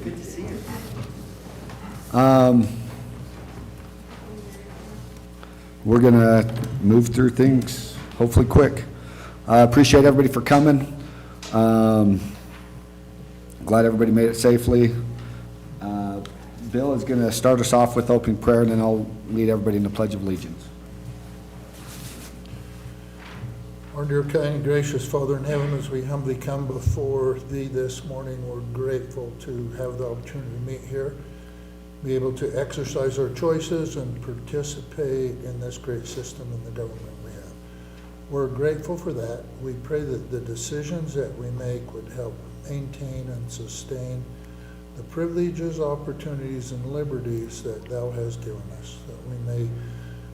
Good to see you. We're going to move through things hopefully quick. Appreciate everybody for coming. Glad everybody made it safely. Bill is going to start us off with opening prayer, and then I'll lead everybody in the Pledge of Allegiance. Our dear, kind, and gracious Father in heaven, as we humbly come before Thee this morning, we're grateful to have the opportunity to meet here, be able to exercise our choices and participate in this great system in the government we have. We're grateful for that. We pray that the decisions that we make would help maintain and sustain the privileges, opportunities, and liberties that Thou hast given us, that we may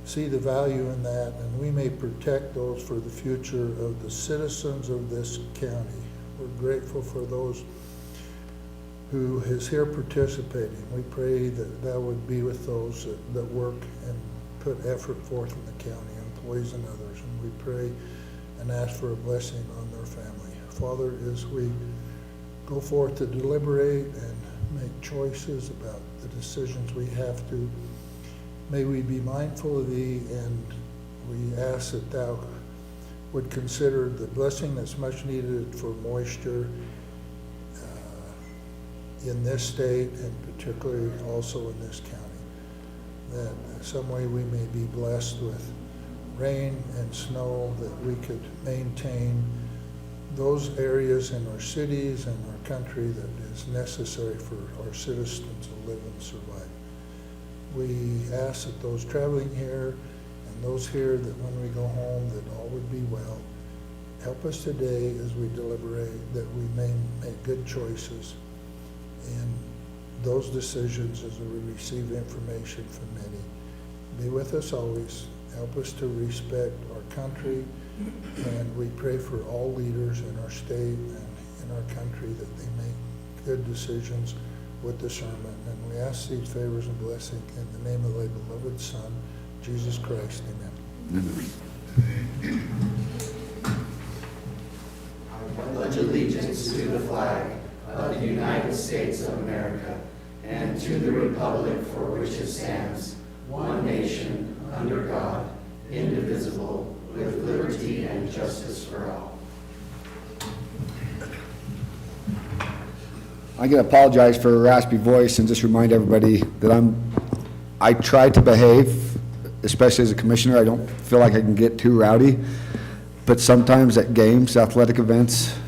see the value in that, and we may protect those for the future of the citizens of this county. We're grateful for those who is here participating. We pray that Thou would be with those that work and put effort forth in the county, employees and others, and we pray and ask for a blessing on their family. Father, as we go forth to deliberate and make choices about the decisions we have to, may we be mindful of Thee, and we ask that Thou would consider the blessing that's much needed for moisture in this state, and particularly also in this county, that in some way we may be blessed with rain and snow, that we could maintain those areas in our cities and our country that is necessary for our citizens to live and survive. We ask that those traveling here and those here, that when we go home, that all would be well. Help us today as we deliberate, that we may make good choices in those decisions as we receive information from many. Be with us always. Help us to respect our country, and we pray for all leaders in our state and in our country that they make good decisions with discernment. And we ask these favors and blessings in the name of Thy beloved Son, Jesus Christ. Amen. I pledge allegiance to the flag of the United States of America and to the republic for which it stands, one nation, under God, indivisible, with liberty and justice for all. I'm going to apologize for a raspy voice and just remind everybody that I try to behave, especially as a commissioner. I don't feel like I can get too rowdy, but sometimes at games, athletic events,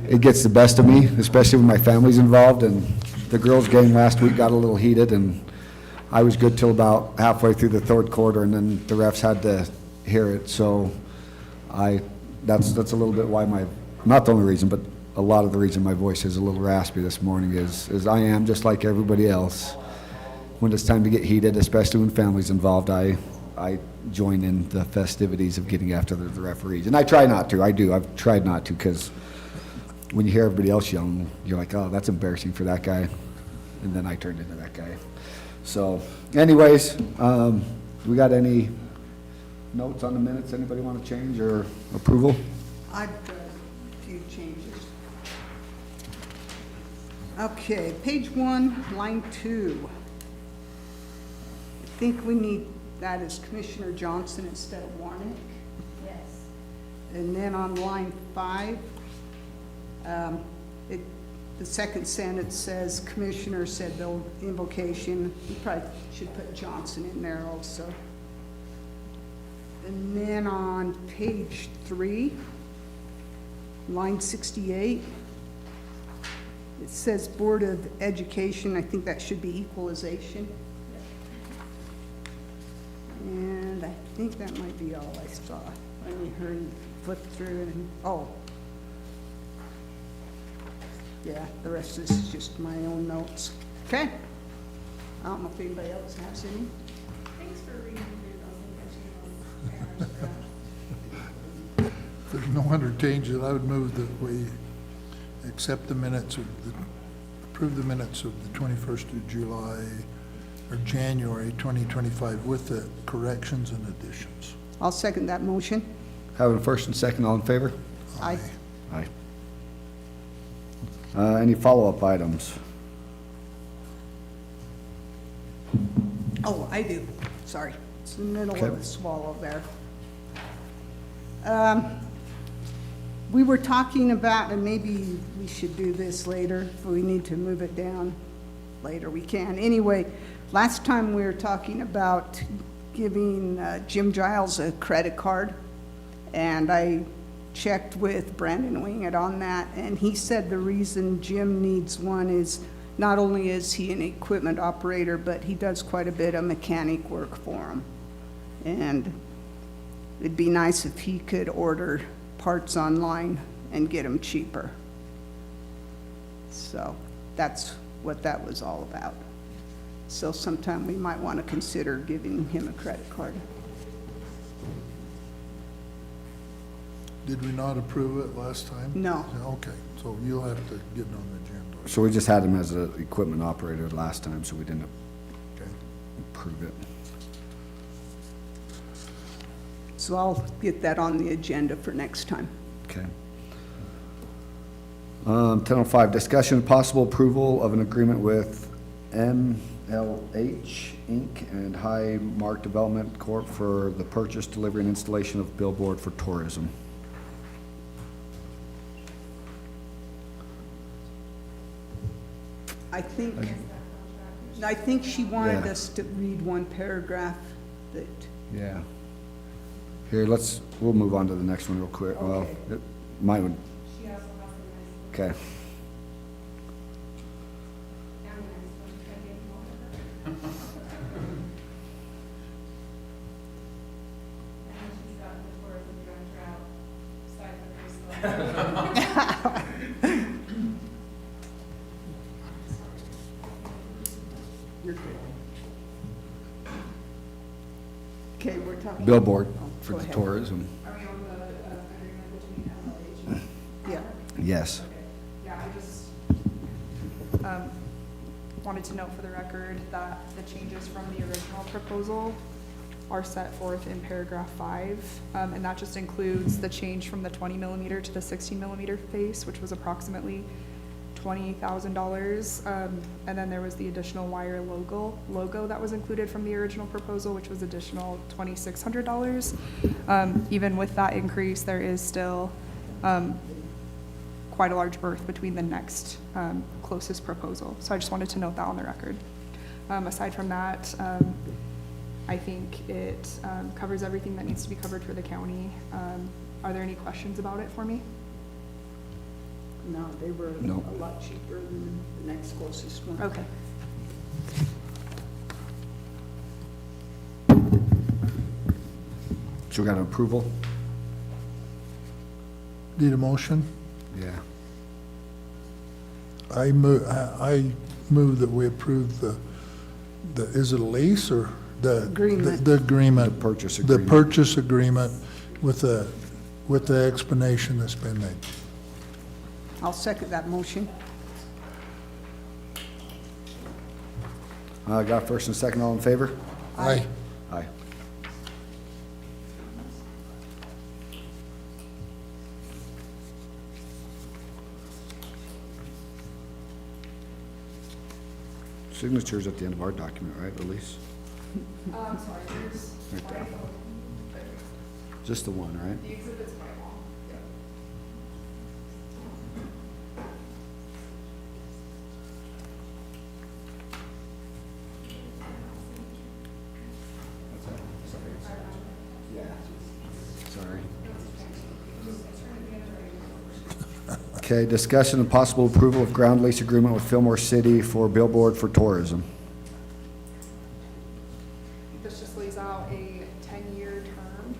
it gets the best of me, especially when my family's involved. And the girls' game last week got a little heated, and I was good till about halfway through the third quarter, and then the refs had to hear it. So that's a little bit why not the only reason, but a lot of the reason my voice is a little raspy this morning is I am just like everybody else. When it's time to get heated, especially when family's involved, I join in the festivities of getting after the referees. And I try not to. I've tried not to, because when you hear everybody else yelling, you're like, oh, that's embarrassing for that guy. And then I turned into that guy. So anyways, we got any notes on the minutes anybody want to change or approval? I've got a few changes. Okay, page 1, line 2. I think we need that as Commissioner Johnson instead of Warnick. Yes. And then on line 5, the second sentence says, Commissioner said the invocation. You probably should put Johnson in there also. And then on page 3, line 68, it says Board of Education. I think that should be equalization. And I think that might be all I saw. Let me hurry, flip through and, oh. Yeah, the rest of this is just my own notes. Okay? I don't know if anybody else has any. Thanks for reading through those. If there's no other change, then I would move that we accept the minutes approve the minutes of the 21st of July, or January 2025 with the corrections and additions. I'll second that motion. Having first and second, all in favor? Aye. Aye. Any follow-up items? Oh, I do, sorry. It's in the middle of Okay. a swallow there. We were talking about, and maybe we should do this later, if we need to move it down later, we can. Anyway, last time we were talking about giving Jim Giles a credit card, and I checked with Brandon Wingett on that, and he said the reason Jim needs one is not only is he an equipment operator, but he does quite a bit of mechanic work for him. And it'd be nice if he could order parts online and get them cheaper. So that's what that was all about. So sometime we might want to consider giving him a credit card. Did we not approve it last time? No. Okay, so you'll have to get it on the agenda. So we just had him as an equipment operator last time, so we didn't Okay. approve it. So I'll get that on the agenda for next time. Okay. 10:05, discussion and possible approval of an agreement with MLH Inc. and High Mark Development Corp. for the purchase, delivery, and installation of billboard for tourism. I think she wanted Yeah. us to read one paragraph that, Yeah. Here, we'll move on to the next one real quick. Well, Okay. it might, She also has a okay. nice, and a nice one, I gave them all of her. And she's got the tourism director out, side of her still. you're good. Okay, we're talking. Billboard Oh, for go the ahead. tourism. Are we on the agreement between MLH and? Yeah. Yes. Okay, yeah, I just wanted to note for the record that the changes from the original proposal are set forth in paragraph 5, and that just includes the change from the 20 millimeter to the 16 millimeter face, which was approximately $20,000, and then there was the additional wire logo that was included from the original proposal, which was additional $2,600. Even with that increase, there is still quite a large berth between the next closest proposal. So I just wanted to note that on the record. Aside from that, I think it covers everything that needs to be covered for the county. Are there any questions about it for me? No, they were No. a lot cheaper than the next closest one. Okay. So we got an approval? Need a motion? Yeah. I move that we approve is it a lease or the? Agreement. The agreement. The purchase The agreement. purchase agreement with the explanation that's been made. I'll second that motion. Got first and second, all in favor? Aye. Aye. Signature's at the end of our document, right, Elise? I'm sorry, there's Right there. quite Just the one, right? the exhibit's quite long. Sorry. Okay, discussion and possible approval of ground lease agreement with Fillmore City for billboard for tourism. This just lays out a 10-year term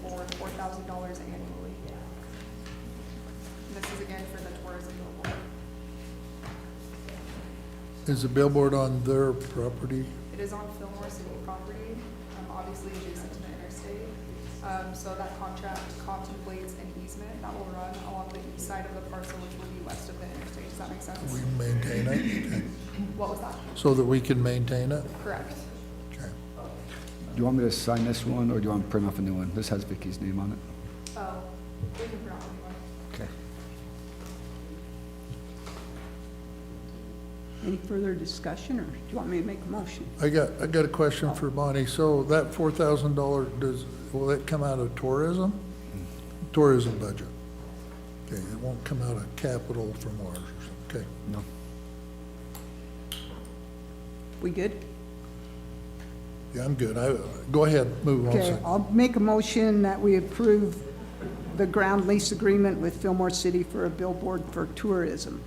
for $4,000 annually. And this is again for the tourism billboard. Is the billboard on their property? It is on Fillmore City property, obviously adjacent to the interstate. So that contract contemplates an easement that will run along the east side of the parcel, which will be west of the interstate. Does that make sense? We maintain it? Okay. What was that? So that we can maintain it? Correct. Okay. Do you want me to sign this one, or do you want to print off a new one? This has Vicky's name on it. Oh, we can print out one. Okay. Any further discussion, or do you want me to make a motion? I got a question for Bonnie. So that $4,000, will that come out of tourism? Tourism budget? Okay, it won't come out of capital from ours, okay. No. We good? Yeah, I'm good. Go ahead, move on. Okay, son. I'll make a motion that we approve the ground lease agreement with Fillmore City for a billboard for tourism.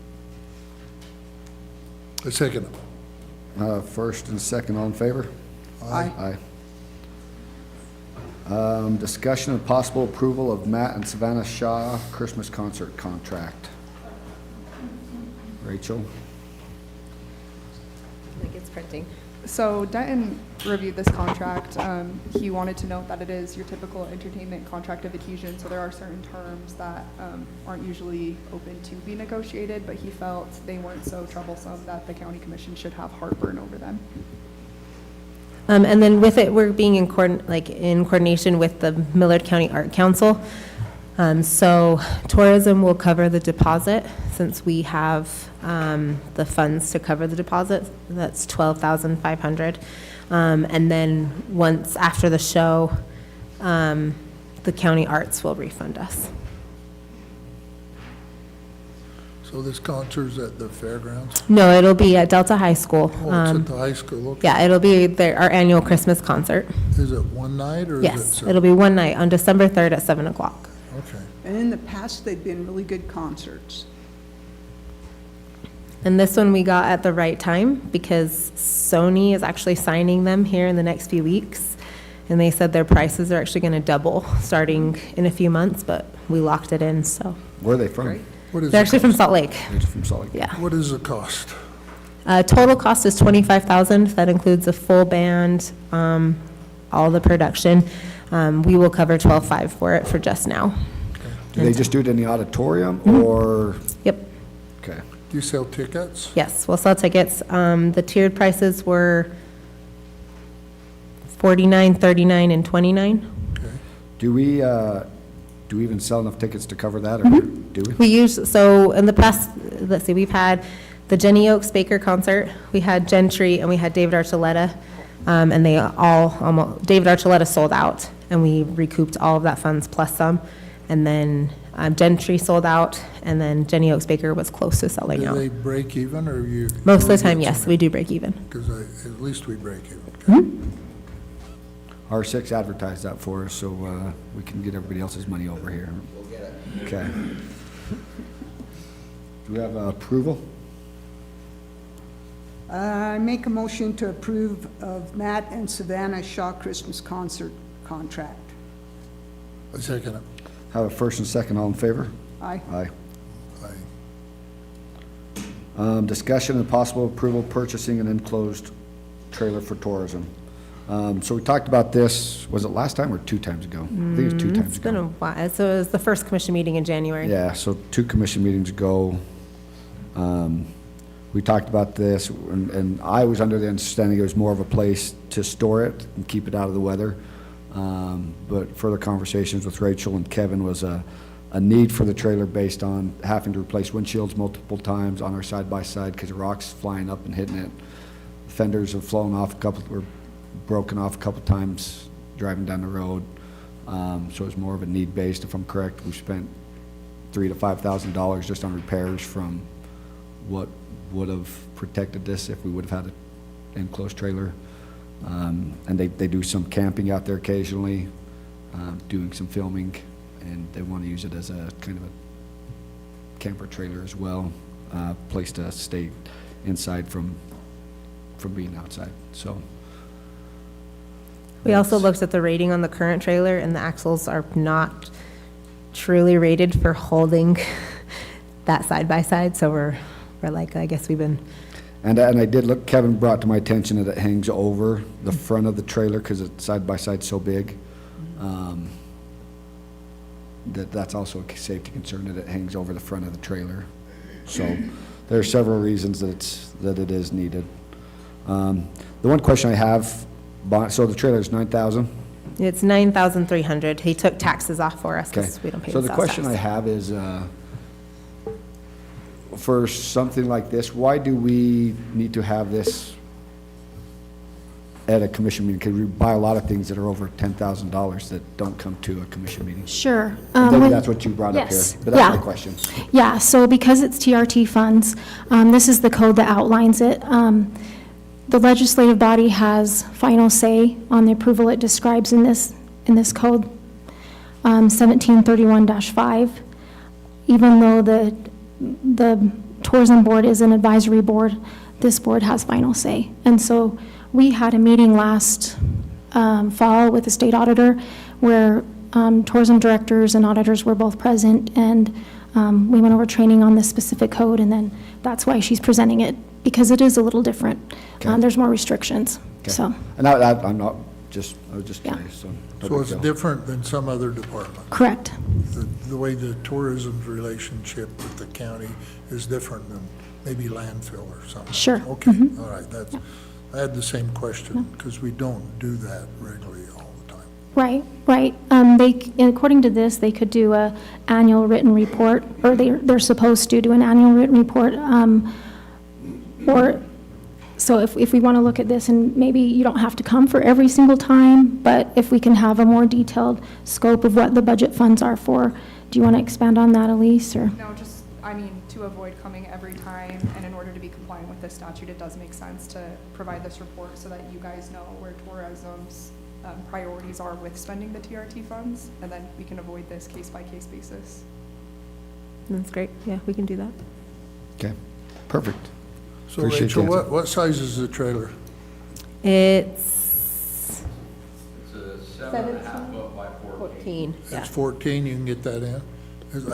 A second. First and second, all in favor? Aye. Aye. Discussion of possible approval of Matt and Savannah Shaw Christmas concert contract. Rachel? Like it's printing. So Denton reviewed this contract. He wanted to note that it is your typical entertainment contract of adhesion, so there are certain terms that aren't usually open to be negotiated, but he felt they weren't so troublesome that the county commission should have heartburn over them. And then with it, we're being in coordination with the Millard County Art Council. So tourism will cover the deposit since we have the funds to cover the deposit. That's $12,500. And then once after the show, the county arts will refund us. So this concert's at the fairgrounds? No, it'll be at Delta High School. Oh, it's at the high school, okay. Yeah, it'll be our annual Christmas concert. Is it one night or is it? Yes, it'll be one night on December 3rd at 7 o'clock. Okay. And in the past, they've been really good concerts. And this one we got at the right time because Sony is actually signing them here in the next few weeks. And they said their prices are actually going to double starting in a few months, but we locked it in, so. Where are they from? What is They're the actually from cost? Salt Lake, They're from Salt Lake. yeah. What is the cost? Total cost is $25,000. That includes a full band, all the production. We will cover $12,500 for it for just now. Do they just do it in the auditorium or? Yep, Okay. Do you sell tickets? yes, we'll sell tickets. The tiered prices were $49, $39, and $29. Okay. Do we even sell enough tickets to cover that, or do we? So in the past, let's see, we've had the Jenny Oaks Baker concert, we had Gentry, and we had David Archuleta, and they all, almost, David Archuleta sold out, and we recouped all of that funds plus some, and then Gentry sold out, and then Jenny Oaks Baker was close to selling Do out. they break even or you? Most of the time, yes, we do break even. Because at least we break even. Okay. R6 advertised that for us, so we can get everybody else's money over here. We'll get it. Okay. Do we have approval? I make a motion to approve of Matt and Savannah Shaw Christmas concert contract. A second. Have a first and second, all in favor? Aye. Aye. Aye. Discussion and possible approval purchasing an enclosed trailer for tourism. So we talked about this, was it last time or 2 times ago? I think it was 2 times It's been a ago. while, so it was the first commission meeting in January. Yeah, so 2 commission meetings ago, we talked about this, and I was under the understanding it was more of a place to store it and keep it out of the weather. But further conversations with Rachel and Kevin was a need for the trailer based on having to replace windshields multiple times on our side-by-side because of rocks flying up and hitting it. Fenders have flown off were broken off a couple times driving down the road. So it's more of a need-based, if I'm correct. We spent $3,000 to $5,000 just on repairs from what would have protected this if we would have had an enclosed trailer. And they do some camping out there occasionally, doing some filming, and they want to use it as a kind of a camper trailer as well, place to stay inside from being outside, so. We also looked at the rating on the current trailer, and the axles are not truly rated for holding that side-by-side, so we're like, I guess we've been, And I did look, Kevin brought to my attention that it hangs over the front of the trailer because it's side-by-side so big. That's also a safety concern, that it hangs over the front of the trailer. So there are several reasons that it is needed. The one question I have, so the trailer is $9,000? it's $9,300. He took taxes off for us Okay. because we don't pay So the the sales question I tax. have is, for something like this, why do we need to have this at a commission meeting? Because we buy a lot of things that are over $10,000 that don't come to a commission meeting. Sure. Maybe when- that's what you brought up here, yes, but that's my yeah. question. Yeah, so because it's TRT funds, this is the code that outlines it. The legislative body has final say on the approval it describes in this code, 1731-5. Even though the tourism board is an advisory board, this board has final say. And so we had a meeting last fall with the state auditor where tourism directors and auditors were both present, and we went over training on this specific code, and then that's why she's presenting it, because it is a little different. Okay. There's more restrictions, Okay. so, And I was just Yeah. curious, so. no So big it's deal. different than some other departments. correct. The way the tourism's relationship with the county is different than maybe landfill or something. Sure. Okay, all right, I had the same question, because we don't do that regularly all the time. Right, right. According to this, they could do a annual written report, or they're supposed to do an annual written report. So if we want to look at this, and maybe you don't have to come for every single time, but if we can have a more detailed scope of what the budget funds are for, do you want to expand on that, Elise, or? No, just, I mean, to avoid coming every time, and in order to be compliant with this statute, it does make sense to provide this report so that you guys know where tourism's priorities are with spending the TRT funds, and then we can avoid this case-by-case basis. That's great. Yeah, we can do that. Okay, perfect. So Appreciate Rachel, the answer. what size is the trailer? It's It's a 7.5 foot by 14. 14. Yeah. It's 14, you can get that in?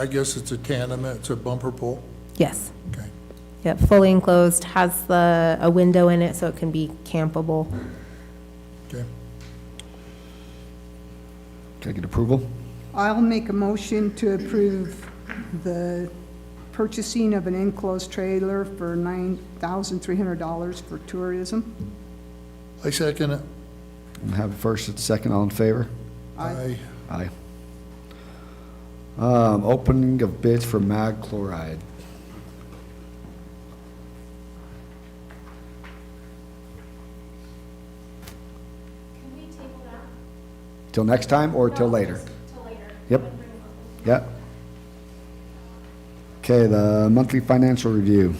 I guess it's a tandem, it's a bumper pull? Yes. Okay. Yep, fully enclosed, has a window in it so it can be campable. Okay. Can I get approval? I'll make a motion to approve the purchasing of an enclosed trailer for $9,300 for tourism. I second it. We have a first and second, all in favor? Aye. Aye. Opening of bids for mag chloride. Can we table that? Till next time or till later? Till later. Yep. Yep. Okay, the monthly financial review.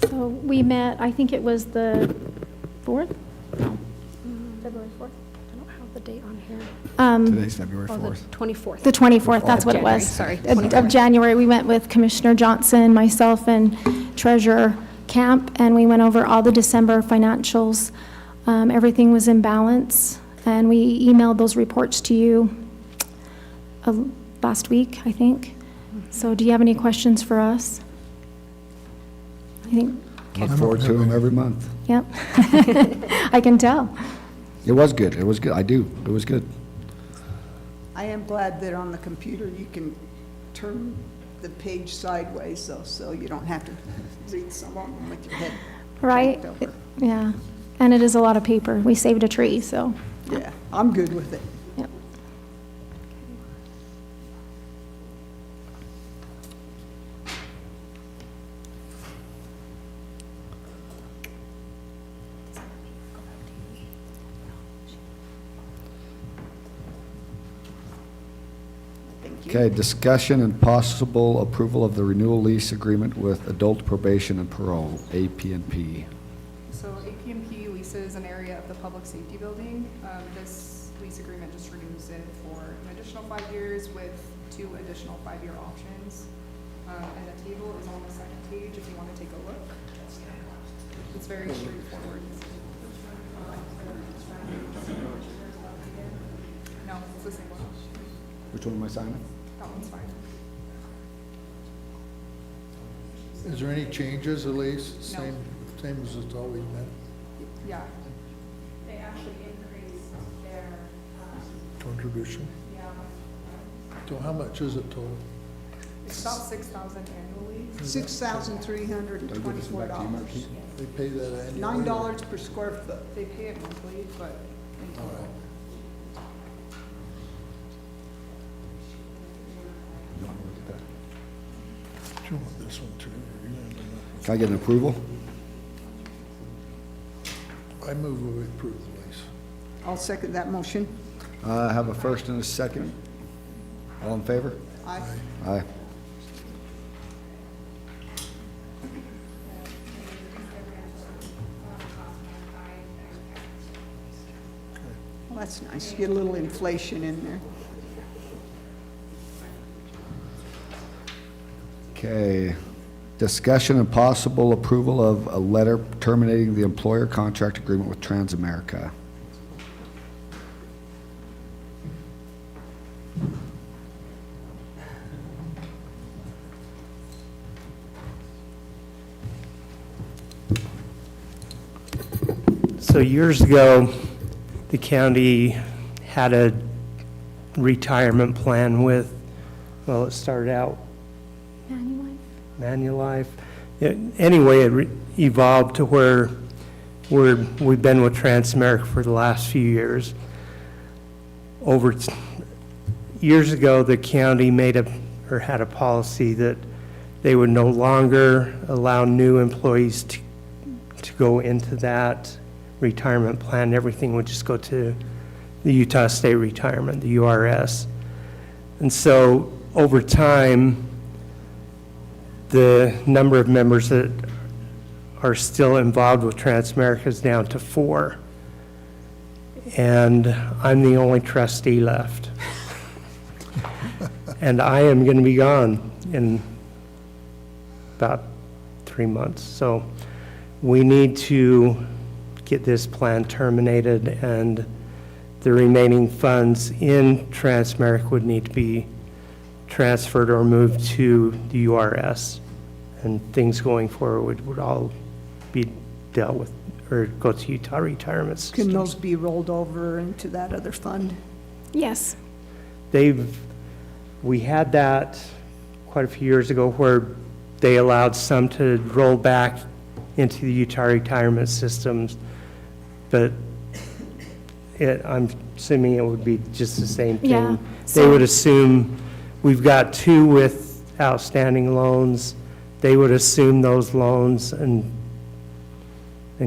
So we met, I think it was the 4th? No. February 4th? I don't have the date on here. Today's February 4th. 24th. The 24th, that's what it January, was. sorry, Of 24th. January, we went with Commissioner Johnson, myself, and Treasurer Camp, and we went over all the December financials. Everything was in balance, and we emailed those reports to you last week, I think. So do you have any questions for us? I think, Look forward to them every month. yep. I can tell. It was good, it was good, it was good. I am glad that on the computer you can turn the page sideways, so you don't have to read some of them with your head Right? bent over. Yeah. And it is a lot of paper. We saved a tree, so, Yeah, I'm good with it. yep. Thank you. Okay, discussion and possible approval of the renewal lease agreement with adult probation and parole, AP&P. So AP&P leases an area of the public safety building. This lease agreement just renews it for an additional 5 years with 2 additional 5-year options. And the table is on the second page if you want to take a look. It's very straightforward. No, it's the same one. Which one am I signing? That one's fine. Is there any changes, Elise? No. Same as it's always been? Yeah. They actually increased their, Contribution? yeah, So how much is it total? It's about 6,000 annually. $6,324. They pay that annually? $9 per square foot. They pay it monthly, but in All total. right. Do you want this one too? Or you want to- Can I get an approval? I move we approve the lease. I'll second that motion. I have a first and a second. All in favor? Aye. Aye. Well, that's nice. Get a little inflation in there. Okay. Discussion and possible approval of a letter terminating the employer contract agreement with Transamerica. So years ago, the county had a retirement plan with, well, it started out Manulife. Anyway, it evolved to where we've been with Transamerica for the last few years. Years ago, the county had a policy that they would no longer allow new employees to go into that retirement plan. Everything would just go to the Utah State Retirement, the URS. And so over time, the number of members that are still involved with Transamerica is down to 4. And I'm the only trustee left. And I am going to be gone in about 3 months. So we need to get this plan terminated, and the remaining funds in Transamerica would need to be transferred or moved to the URS, and things going forward would all be dealt with or go to Utah Retirement Systems. Can those be rolled over into that other fund? Yes. We had that quite a few years ago where they allowed some to roll back into the Utah Retirement Systems, but I'm assuming it would be just the same thing. Yeah, They would assume, we've got 2 with outstanding loans, they would assume those loans and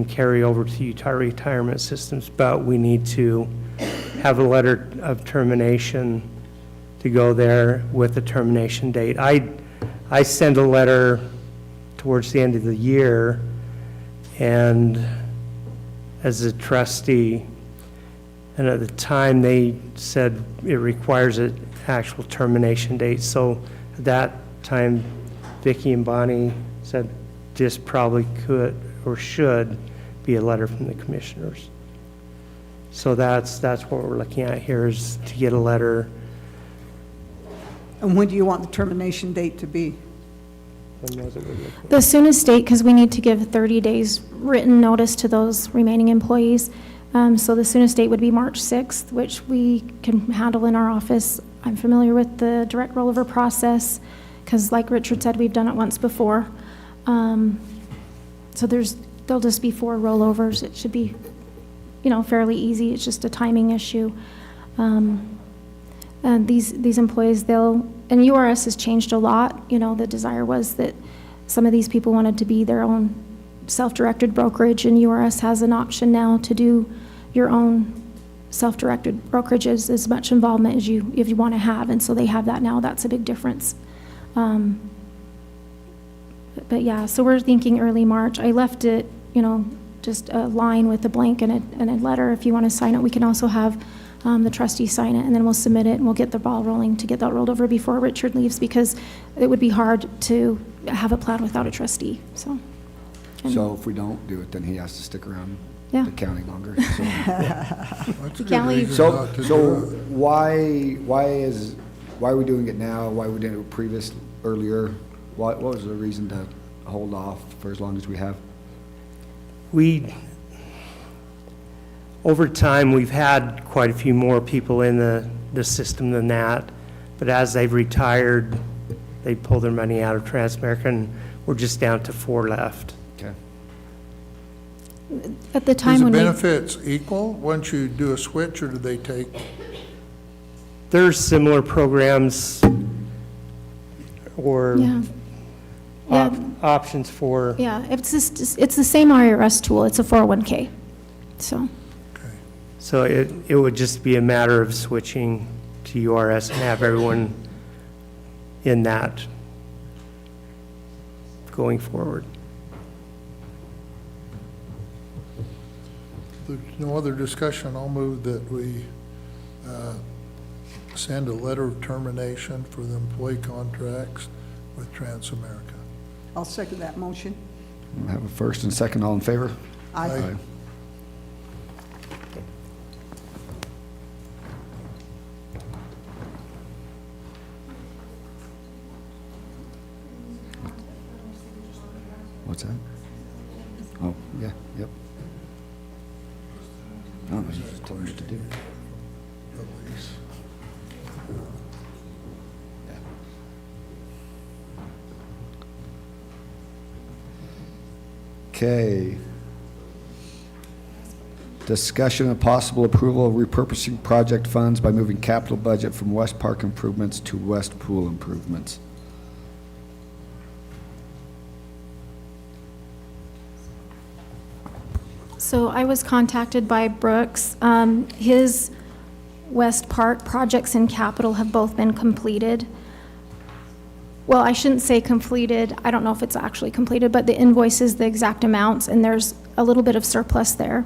carry over to Utah Retirement Systems, but we need to have a letter of termination to go there with the termination date. I sent a letter towards the end of the year, and as a trustee, and at the time they said it requires an actual termination date. So at that time, Vicki and Bonnie said this probably could or should be a letter from the commissioners. So that's what we're looking at here, is to get a letter. And when do you want the termination date to be? When was it we're looking at? The soonest date, because we need to give 30 days written notice to those remaining employees. So the soonest date would be March 6th, which we can handle in our office. I'm familiar with the direct rollover process, because like Richard said, we've done it once before. So there'll just be 4 rollovers. It should be, fairly easy. It's just a timing issue. And these employees, and URS has changed a lot. The desire was that some of these people wanted to be their own self-directed brokerage, and URS has an option now to do your own self-directed brokerages, as much involvement as if you want to have, and so they have that now. That's a big difference. But yeah, so we're thinking early March. I left it, just a line with a blank and a letter. If you want to sign it, we can also have the trustees sign it, and then we'll submit it, and we'll get the ball rolling to get that rolled over before Richard leaves, because it would be hard to have a plan without a trustee, so. So if we don't do it, then he has to stick around Yeah. the county longer. So, That's a good Can't leave. reason not to so do it. why are we doing it now? Why we didn't do it earlier? What was the reason to hold off for as long as we have? Over time, we've had quite a few more people in the system than that, but as they've retired, they pull their money out of Transamerica, and we're just down to 4 left. Okay. At the Is time the when we, benefits equal once you do a switch, or do they take, There's similar programs or yeah. Yeah, options for, yeah, it's just, it's the same IRS tool, it's a 401K, so. so it would just be a matter of switching to URS and have everyone in that going forward. there's no other discussion, I'll move that we send a letter of termination for the employee contracts with Transamerica. I'll second that motion. I have a first and second, all in favor? Aye. What's that? Oh, yeah, yep. Oh, you just told me what to do. Okay. Discussion and possible approval of repurposing project funds by moving capital budget from West Park improvements to West Pool improvements. So I was contacted by Brooks. His West Park projects in capital have both been completed. Well, I shouldn't say completed. I don't know if it's actually completed, but the invoices, the exact amounts, and there's a little bit of surplus there.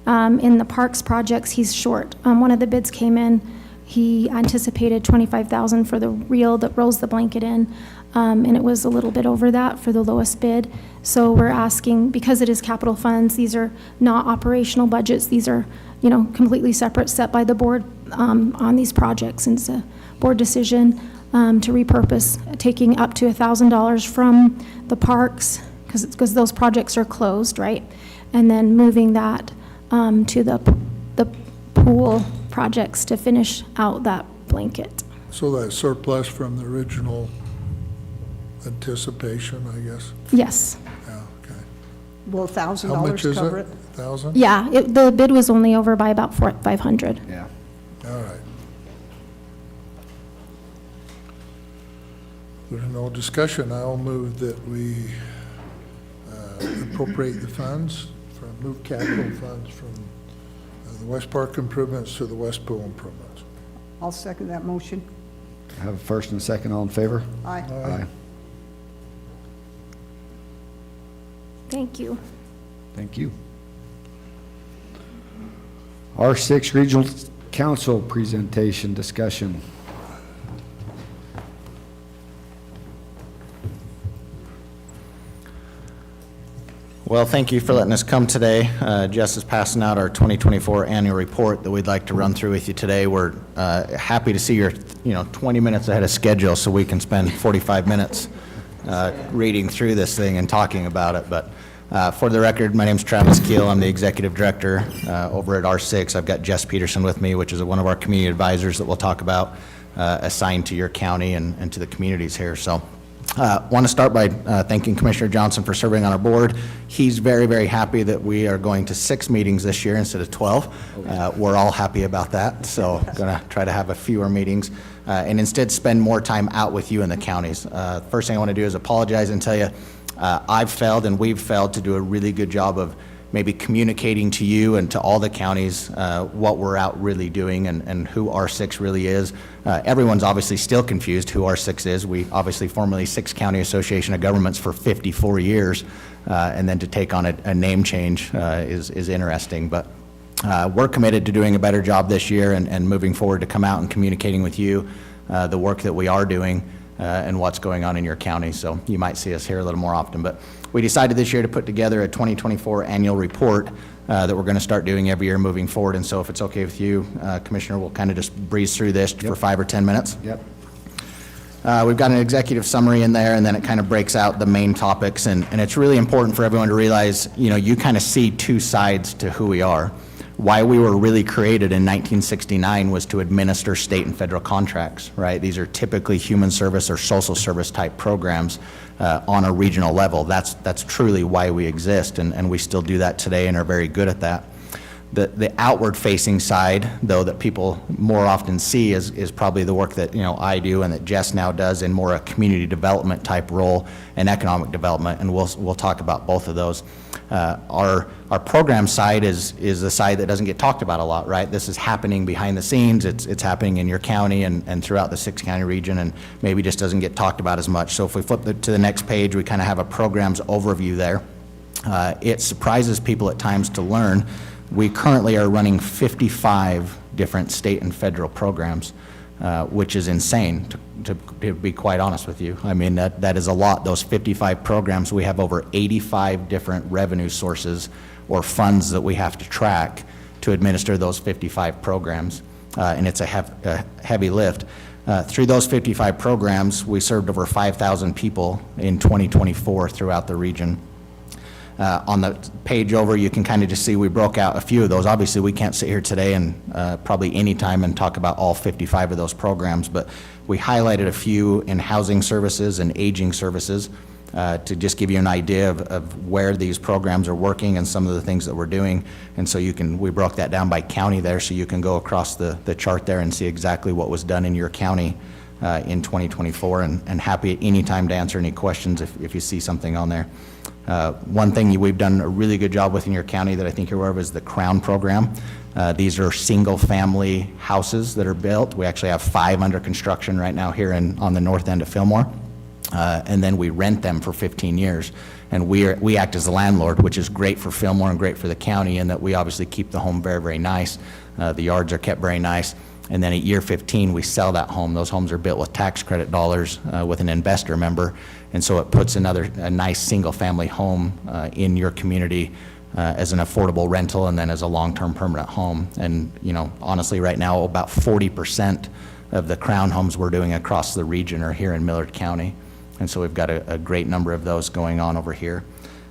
In the parks projects, he's short. One of the bids came in. He anticipated $25,000 for the reel that rolls the blanket in, and it was a little bit over that for the lowest bid. So we're asking, because it is capital funds, these are not operational budgets. These are, completely separate, set by the board on these projects. And it's a board decision to repurpose, taking up to $1,000 from the parks, because those projects are closed, right? And then moving that to the pool projects to finish out that blanket. So that surplus from the original anticipation, I guess? Yes. Yeah, okay. Will How much $1,000 is cover it? it? 1,000? Yeah, the bid was only over by about 500. Yeah. All right. There's no discussion. I'll move that we appropriate the funds, move capital funds from the West Park improvements to the West Pool improvements. I'll second that motion. I have a first and a second, all in favor? Aye. Aye. Thank you. Thank you. R6 Regional Council presentation discussion. Well, thank you for letting us come today. Jess is passing out our 2024 annual report that we'd like to run through with you today. We're happy to see you're 20 minutes ahead of schedule so we can spend 45 minutes reading through this thing and talking about it. But for the record, my name's Travis Keel. I'm the executive director over at R6. I've got Jess Peterson with me, which is one of our community advisors that we'll talk about, assigned to your county and to the communities here. So want to start by thanking Commissioner Johnson for serving on our board. He's very, very happy that we are going to 6 meetings this year instead of 12. We're all happy about that, so going to try to have a fewer meetings and instead spend more time out with you in the counties. First thing I want to do is apologize and tell you I've failed and we've failed to do a really good job of maybe communicating to you and to all the counties what we're out really doing and who R6 really is. Everyone's obviously still confused who R6 is. We obviously formerly 6 County Association of Governments for 54 years, and then to take on a name change is interesting. But we're committed to doing a better job this year and moving forward to come out and communicating with you the work that we are doing and what's going on in your county. So you might see us here a little more often. But we decided this year to put together a 2024 annual report that we're going to start doing every year moving forward. And so if it's okay with you, Commissioner, we'll kind of just breeze through this for 5 or 10 minutes. Yep. We've got an executive summary in there, and then it kind of breaks out the main topics. And it's really important for everyone to realize, you kind of see 2 sides to who we are. why we were really created in 1969 was to administer state and federal contracts, right? These are typically human service or social service type programs on a regional level. That's truly why we exist, and we still do that today and are very good at that. The outward-facing side, though, that people more often see is probably the work that, you know, I do and that Jess now does in more a community development type role and economic development, and we'll talk about both of those. Our program side is the side that doesn't get talked about a lot, right? This is happening behind the scenes. It's happening in your county and throughout the six-county region, and maybe just doesn't get talked about as much. So if we flip to the next page, we kind of have a programs overview there. It surprises people at times to learn we currently are running 55 different state and federal programs, which is insane, to be quite honest with you. I mean, that is a lot. Those 55 programs, we have over 85 different revenue sources or funds that we have to track to administer those 55 programs, and it's a heavy lift. Through those 55 programs, we served over 5,000 people in 2024 throughout the region. On the page over, you can kind of just see we broke out a few of those. Obviously, we can't sit here today and probably any time and talk about all 55 of those programs, but we highlighted a few in housing services and aging services to just give you an idea of where these programs are working and some of the things that we're doing. And so we broke that down by county there, so you can go across the chart there and see exactly what was done in your county in 2024, and happy at any time to answer any questions if you see something on there. One thing we've done a really good job with in your county that I think you're aware of is the Crown program. These are single-family houses that are built. We actually have 5 under construction right now here on the north end of Fillmore, and then we rent them for 15 years. And we act as the landlord, which is great for Fillmore and great for the county, in that we obviously keep the home very, very nice. The yards are kept very nice. And then at year 15, we sell that home. Those homes are built with tax credit dollars with an investor member. And so it puts a nice single-family home in your community as an affordable rental and then as a long-term permanent home. And, you know, honestly, right now, about 40% of the Crown homes we're doing across the region are here in Millard County. And so we've got a great number of those going on over here.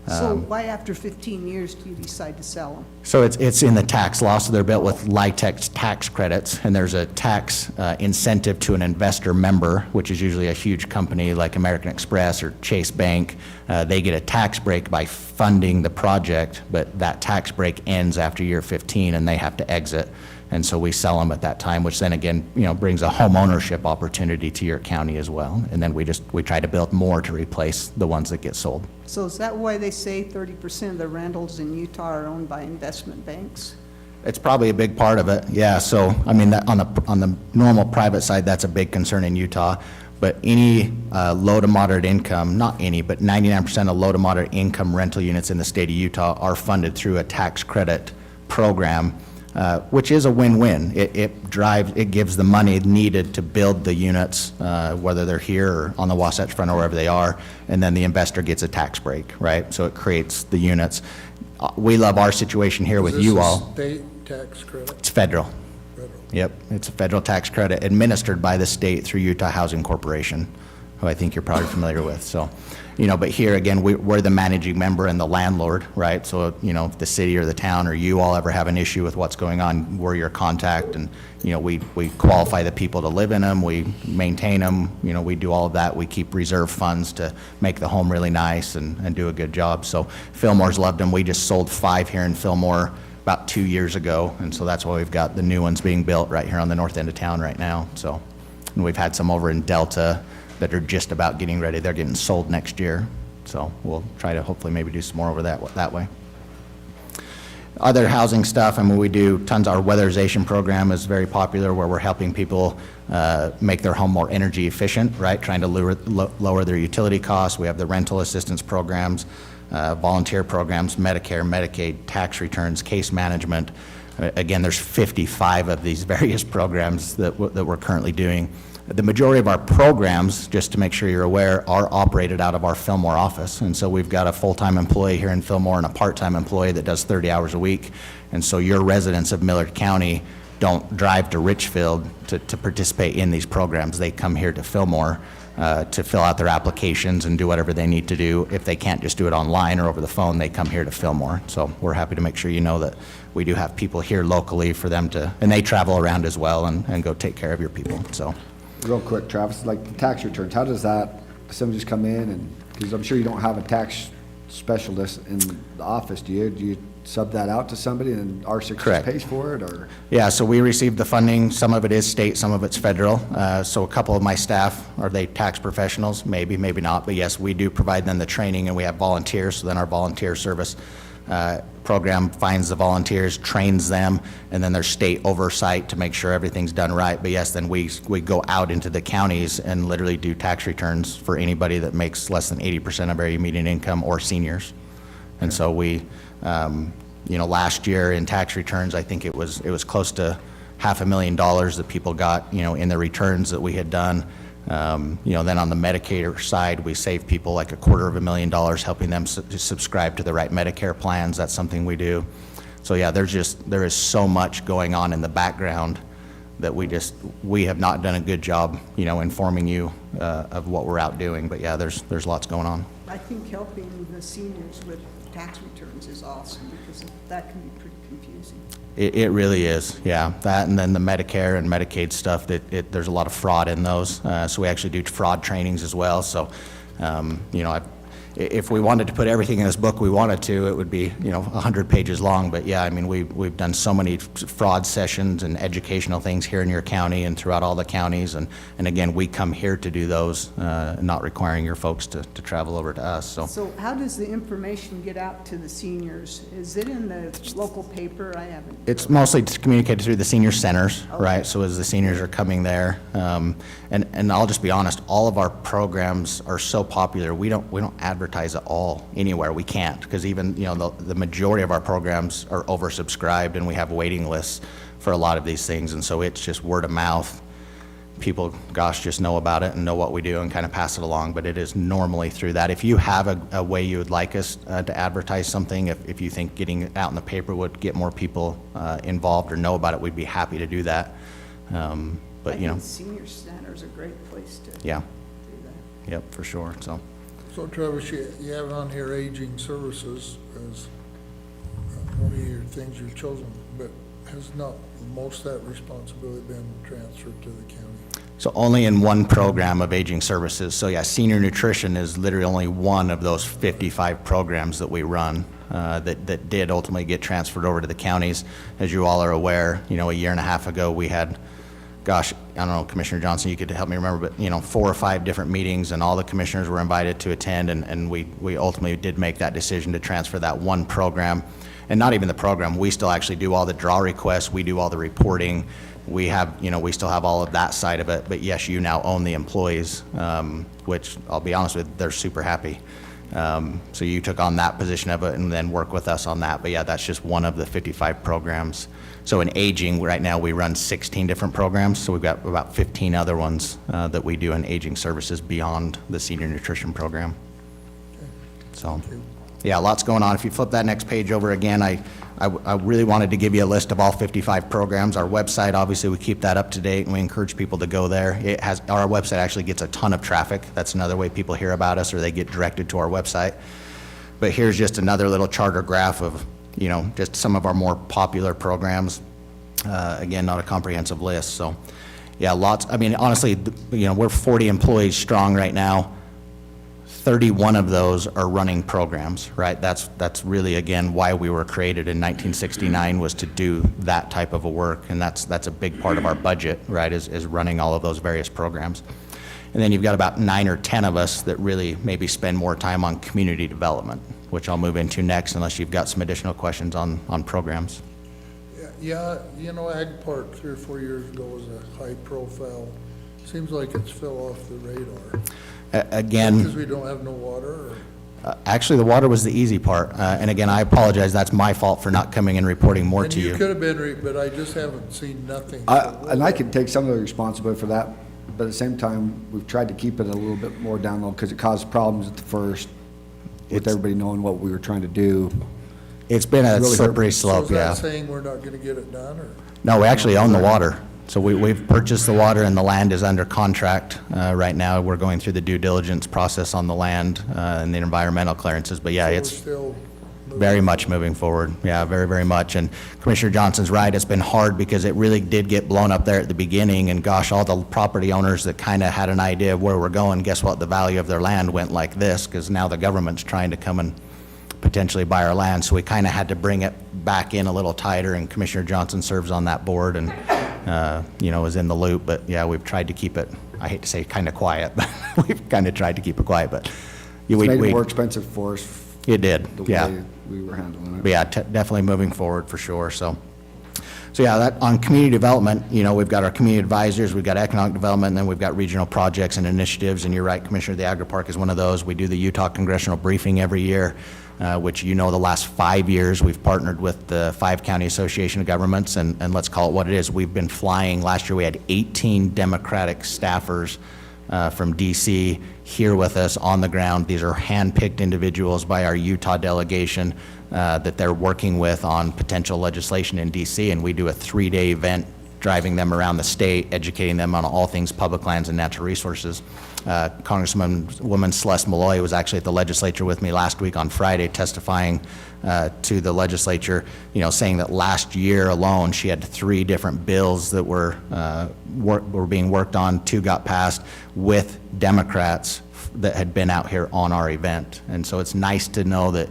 So why after 15 years do you decide to sell them? So it's in the tax law, so they're built with LIHTC tax credits, and there's a tax incentive to an investor member, which is usually a huge company like American Express or Chase Bank. They get a tax break by funding the project, but that tax break ends after year 15 and they have to exit. And so we sell them at that time, which then again, you know, brings a home ownership opportunity to your county as well. And then we try to build more to replace the ones that get sold. So is that why they say 30% of the rentals in Utah are owned by investment banks? It's probably a big part of it, yeah. So, I mean, that on the normal private side, that's a big concern in Utah. But any low to moderate income, not any, but 99% of low to moderate income rental units in the state of Utah are funded through a tax credit program, which is a win-win. It gives the money needed to build the units, whether they're here or on the Wasatch Front or wherever they are, and then the investor gets a tax break, right? So it creates the units. We love our situation here with you all. Is this a state tax credit? It's federal. Federal. Yep, it's a federal tax credit administered by the state through Utah Housing Corporation, who I think you're probably familiar with. So, you know, but here again, we're the managing member and the landlord, right? So, you know, if the city or the town or you all ever have an issue with what's going on, we're your contact, and, you know, we qualify the people to live in them, we maintain them, you know, we do all of that. We keep reserve funds to make the home really nice and do a good job. So Fillmore's loved them. We just sold 5 here in Fillmore about 2 years ago, and so that's why we've got the new ones being built right here on the north end of town right now. So, and we've had some over in Delta that are just about getting ready. They're getting sold next year. So we'll try to hopefully maybe do some more over that way. Other housing stuff, I mean, we do tons. Our weatherization program is very popular, where we're helping people make their home more energy efficient, right? Trying to lower their utility costs. We have the rental assistance programs, volunteer programs, Medicare, Medicaid, tax returns, case management. Again, there's 55 of these various programs that we're currently doing. The majority of our programs, just to make sure you're aware, are operated out of our Fillmore office. And so we've got a full-time employee here in Fillmore and a part-time employee that does 30 hours a week. And so your residents of Millard County don't drive to Richfield to participate in these programs. They come here to Fillmore to fill out their applications and do whatever they need to do. If they can't just do it online or over the phone, they come here to Fillmore. So we're happy to make sure you know that we do have people here locally for them to, and they travel around as well and go take care of your people, so. Real quick, Travis, like the tax returns, how does that, somebody just come in and, because I'm sure you don't have a tax specialist in the office, do you? Do you sub that out to somebody and R6 Correct. pays for it, or? Yeah, so we receive the funding, some of it is state, some of it's federal. So a couple of my staff, are they tax professionals? Maybe, maybe not, but yes, we do provide them the training, and we have volunteers, so then our volunteer service program finds the volunteers, trains them, and then there's state oversight to make sure everything's done right. But yes, then we go out into the counties and literally do tax returns for anybody that makes less than 80% of area median income or seniors. And so we, you know, last year in tax returns, I think it was close to $500,000 that people got, you know, in the returns that we had done. You know, then on the Medicare side, we save people like $250,000, helping them subscribe to the right Medicare plans. That's something we do. So yeah, there is so much going on in the background that we have not done a good job, you know, informing you of what we're out doing. But yeah, there's lots going on. I think helping the seniors with tax returns is awesome, because that can be pretty confusing. It really is, yeah. That, and then the Medicare and Medicaid stuff, there's a lot of fraud in those. So we actually do fraud trainings as well. So, you know, if we wanted to put everything in this book we wanted to, it would be, you know, 100 pages long. But yeah, I mean, we've done so many fraud sessions and educational things here in your county and throughout all the counties. And again, we come here to do those, not requiring your folks to travel over to us. So how does the information get out to the seniors? Is it in the local paper? I haven't. It's mostly communicated through the senior centers, right? So as the seniors are coming there, and I'll just be honest, all of our programs are so popular, we don't advertise at all anywhere. We can't, because even, you know, the majority of our programs are oversubscribed, and we have waiting lists for a lot of these things, and so it's just word of mouth. People, gosh, just know about it and know what we do and kind of pass it along, but it is normally through that. If you have a way you would like us to advertise something, if you think getting it out in the paper would get more people involved or know about it, we'd be happy to do that. But, you know. Senior center's a great place to Yeah. do that. Yep, for sure, so. So Travis, you have on here aging services as one of your things you've chosen, but has not most of that responsibility been transferred to the county? So only in one program of aging services. So yeah, senior nutrition is literally only one of those 55 programs that we run that did ultimately get transferred over to the counties. As you all are aware, you know, a year and a half ago we had, gosh, I don't know, Commissioner Johnson, you could help me remember, but, you know, 4 or 5 different meetings, and all the commissioners were invited to attend, and we ultimately did make that decision to transfer that one program. And not even the program, we still actually do all the draw requests, we do all the reporting, we have, you know, we still have all of that side of it, but yes, you now own the employees, which I'll be honest with, they're super happy. So you took on that position of it and then work with us on that, but yeah, that's just one of the 55 programs. So in aging, right now we run 16 different programs, so we've got about 15 other ones that we do in aging services beyond the senior nutrition program. So, yeah, lots going on. If you flip that next page over again, I really wanted to give you a list of all 55 programs. Our website, obviously, we keep that up to date, and we encourage people to go there. Our website actually gets a ton of traffic. That's another way people hear about us, or they get directed to our website. But here's just another little charter graph of, you know, just some of our more popular programs. Again, not a comprehensive list. So, yeah, lots. I mean, honestly, you know, we're 40 employees strong right now. 31 of those are running programs, right? That's really, again, why we were created in 1969, was to do that type of a work, and that's a big part of our budget, right, is running all of those various programs. And then you've got about 9 or 10 of us that really maybe spend more time on community development, which I'll move into next, unless you've got some additional questions on programs. Yeah, you know, Ag Park 3 or 4 years ago was a high profile. Seems like it's fell off the radar. Again, Because we don't have no water, or? actually, the water was the easy part. And again, I apologize. That's my fault for not coming and reporting more And to you you. could have been, but I just haven't seen nothing. And I can take some of the responsibility for that, but at the same time, we've tried to keep it a little bit more down low, because it caused problems at the first, with everybody knowing what we were trying to do. It's been a Really hurt. slippery So slope, is yeah. that saying we're not gonna get it done, or? No, we actually own the water. So we've purchased the water and the land is under contract right now. We're going through the due diligence process on the land and the environmental clearances. But yeah, So we're it's still very much moving forward. Yeah, very, very much. And Commissioner Johnson's right. It's been hard because it really did get blown up there at the beginning. And gosh, all the property owners that kind of had an idea of where we're going, guess what? The value of their land went like this because now the government's trying to come and potentially buy our land. So we kind of had to bring it back in a little tighter. And Commissioner Johnson serves on that board and, is in the loop. But yeah, we've tried to keep it, I hate to say kind of quiet, but we've kind of tried to keep it quiet. But It's made it more expensive for us. It did, The yeah. way we were handling it. But yeah, definitely moving forward for sure, so yeah, that, on community development, we've got our community advisors, we've got economic development, and then we've got regional projects and initiatives, and you're right, Commissioner, the Agri-Park is one of those. We do the Utah Congressional Briefing every year, which the last 5 years, we've partnered with the 5 County Association of Governments, and let's call it what it is. We've been flying, last year we had 18 Democratic staffers from DC here with us on the ground. These are hand-picked individuals by our Utah delegation that they're working with on potential legislation in DC, and we do a 3-day event driving them around the state, educating them on all things public lands and natural resources. Congresswoman Celeste Malloy was actually at the legislature with me last week on Friday testifying to the legislature, saying that last year alone she had 3 different bills that were being worked on. 2 got passed with Democrats that had been out here on our event. And so it's nice to know that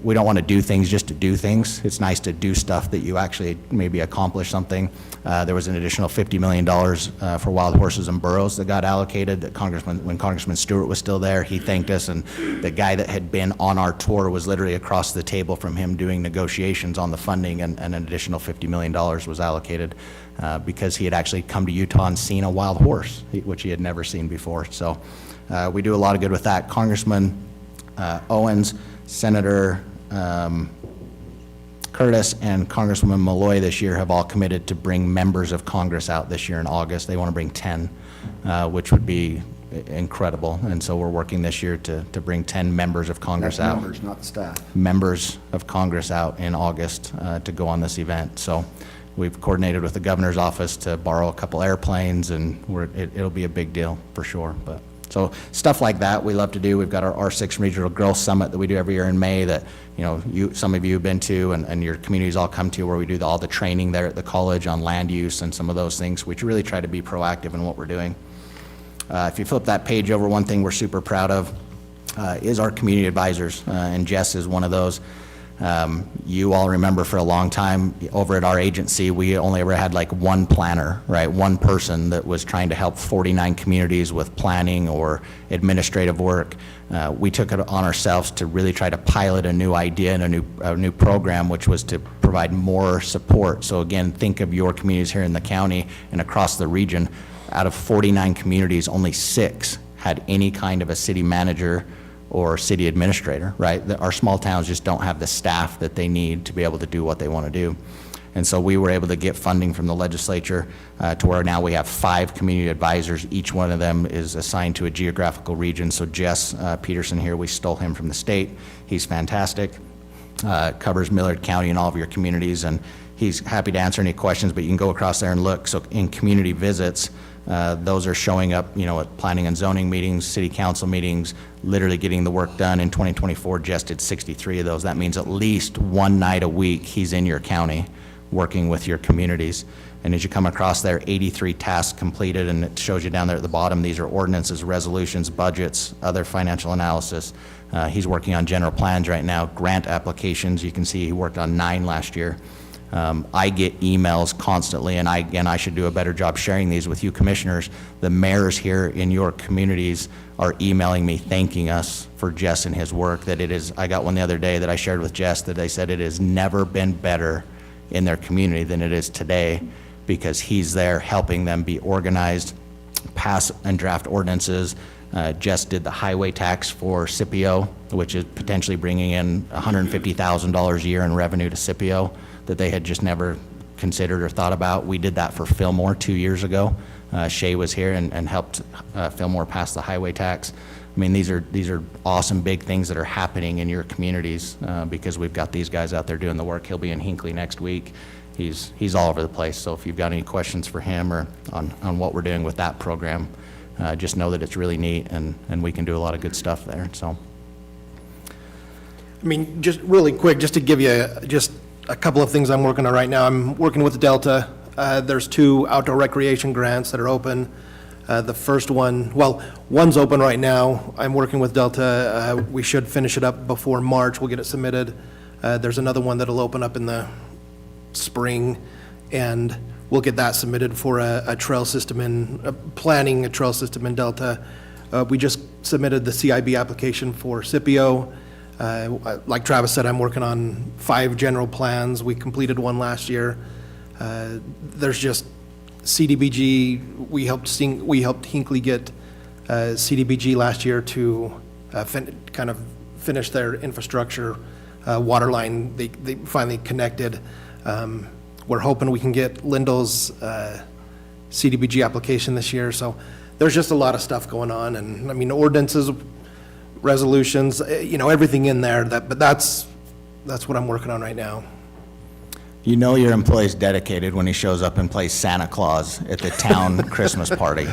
we don't want to do things just to do things. It's nice to do stuff that you actually maybe accomplish something. There was an additional $50 million for wild horses and burros that got allocated. That when Congressman Stewart was still there, he thanked us, and the guy that had been on our tour was literally across the table from him doing negotiations on the funding, and an additional $50 million was allocated because he had actually come to Utah and seen a wild horse, which he had never seen before. So we do a lot of good with that. Congressman Owens, Senator Curtis, and Congresswoman Malloy this year have all committed to bring members of Congress out this year in August. They want to bring 10, which would be incredible. And so we're working this year to bring 10 members of Congress That's out. members, not staff. Members of Congress out in August to go on this event. So we've coordinated with the governor's office to borrow a couple airplanes, and it'll be a big deal for sure. But so stuff like that we love to do. We've got our R6 Regional Girls Summit that we do every year in May that, some of you have been to, and your communities all come to, where we do all the training there at the college on land use and some of those things. We really try to be proactive in what we're doing. If you flip that page over, one thing we're super proud of is our community advisors, and Jess is one of those. You all remember for a long time over at our agency, we only ever had like one planner, right? One person that was trying to help 49 communities with planning or administrative work. We took it on ourselves to really try to pilot a new idea and a new program, which was to provide more support. So again, think of your communities here in the county and across the region. Out of 49 communities, only 6 had any kind of a city manager or city administrator, right? Our small towns just don't have the staff that they need to be able to do what they want to do. And so we were able to get funding from the legislature to where now we have 5 community advisors. Each one of them is assigned to a geographical region. So Jess Peterson here, we stole him from the state. He's fantastic, covers Millard County and all of your communities, and he's happy to answer any questions, but you can go across there and look. So in community visits, those are showing up, at planning and zoning meetings, city council meetings, literally getting the work done. In 2024, Jess did 63 of those. That means at least one night a week he's in your county working with your communities. And as you come across there, 83 tasks completed, and it shows you down there at the bottom, these are ordinances, resolutions, budgets, other financial analysis. He's working on general plans right now, grant applications. You can see he worked on 9 last year. I get emails constantly, and I should do a better job sharing these with you commissioners. The mayors here in your communities are emailing me thanking us for Jess and his work. I got one the other day that I shared with Jess that they said it has never been better in their community than it is today, because he's there helping them be organized, pass and draft ordinances. Jess did the highway tax for Scipio, which is potentially bringing in $150,000 a year in revenue to Scipio that they had just never considered or thought about. We did that for Fillmore 2 years ago. Shay was here and helped Fillmore pass the highway tax. I mean, these are awesome big things that are happening in your communities because we've got these guys out there doing the work. He'll be in Hinckley next week, he's all over the place. So if you've got any questions for him or on what we're doing with that program, just know that it's really neat and we can do a lot of good stuff there, so. I mean, just really quick, just to give you just a couple of things I'm working on right now. I'm working with Delta. There's 2 outdoor recreation grants that are open. The first one, well, one's open right now. I'm working with Delta. We should finish it up before March. We'll get it submitted. There's another one that'll open up in the spring, and we'll get that submitted for a trail system planning a trail system in Delta. We just submitted the CIB application for Scipio. Like Travis said, I'm working on 5 general plans. We completed one last year. There's just CDBG. We helped Hinckley get CDBG last year to kind of finish their infrastructure water line. They finally connected. We're hoping we can get Lindell's CDBG application this year. So there's just a lot of stuff going on, and I mean ordinances, resolutions, everything in there. But that's what I'm working on right now. You know your employee's dedicated when he shows up and plays Santa Claus at the town Christmas party.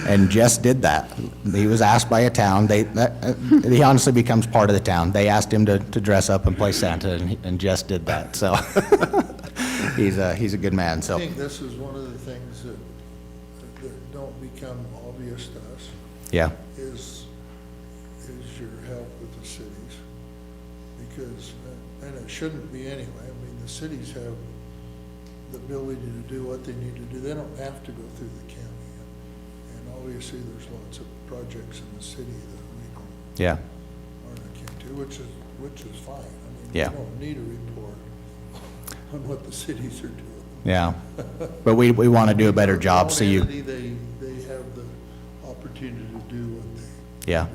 And Jess did that. He was asked by a town. He honestly becomes part of the town. They asked him to dress up and play Santa, and Jess did that. So he's a good man. So I think this is one of the things that don't become obvious to us. Yeah. Is your help with the cities, because, and it shouldn't be anyway. I mean, the cities have the ability to do what they need to do. They don't have to go through the county, and obviously there's lots of projects in the city that we Yeah. aren't akin to, which is fine. I mean, Yeah. we don't need a report on what the cities are doing. Yeah. But we want to do a better job. So you. They have the opportunity to do what they. Yeah.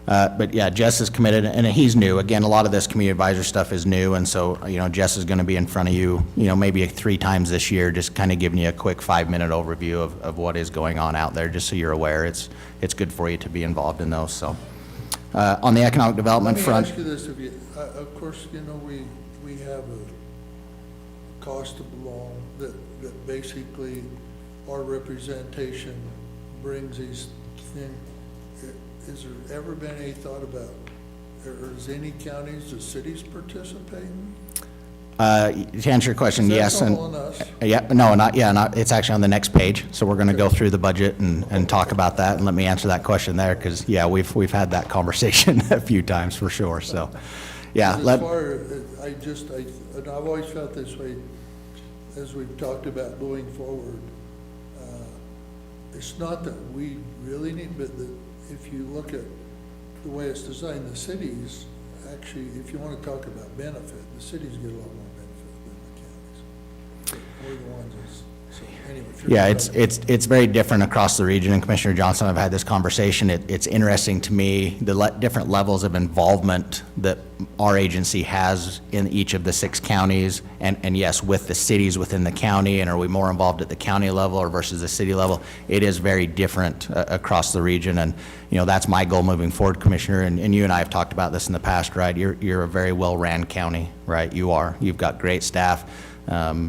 But yeah, Jess is committed, and he's new. Again, a lot of this community advisor stuff is new, and so, Jess is going to be in front of you, maybe 3 times this year, just kind of giving you a quick 5-minute overview of what is going on out there, just so you're aware. It's good for you to be involved in those, so. On the economic development front. Let me ask you this, of course, we have a cost of loan that basically our representation brings these things. Has there ever been any thought about, or is any counties, the cities participating? To answer your question, yes. Is that all on us? It's actually on the next page. So we're going to go through the budget and talk about that, and let me answer that question there, because, yeah, we've had that conversation a few times for sure, so, yeah. And I've always felt this way, as we've talked about going forward, it's not that we really need, but that if you look at the way it's designed, the cities, actually, if you want to talk about benefit, the cities get a lot more benefit than the counties. We're the ones so anyway. Yeah, it's very different across the region, and Commissioner Johnson, I've had this conversation. It's interesting to me, the different levels of involvement that our agency has in each of the 6 counties, and yes, with the cities within the county, and are we more involved at the county level or versus the city level? It is very different across the region, and that's my goal moving forward, Commissioner, and you and I have talked about this in the past, right? You're a very well-ran county, right? You've got great staff.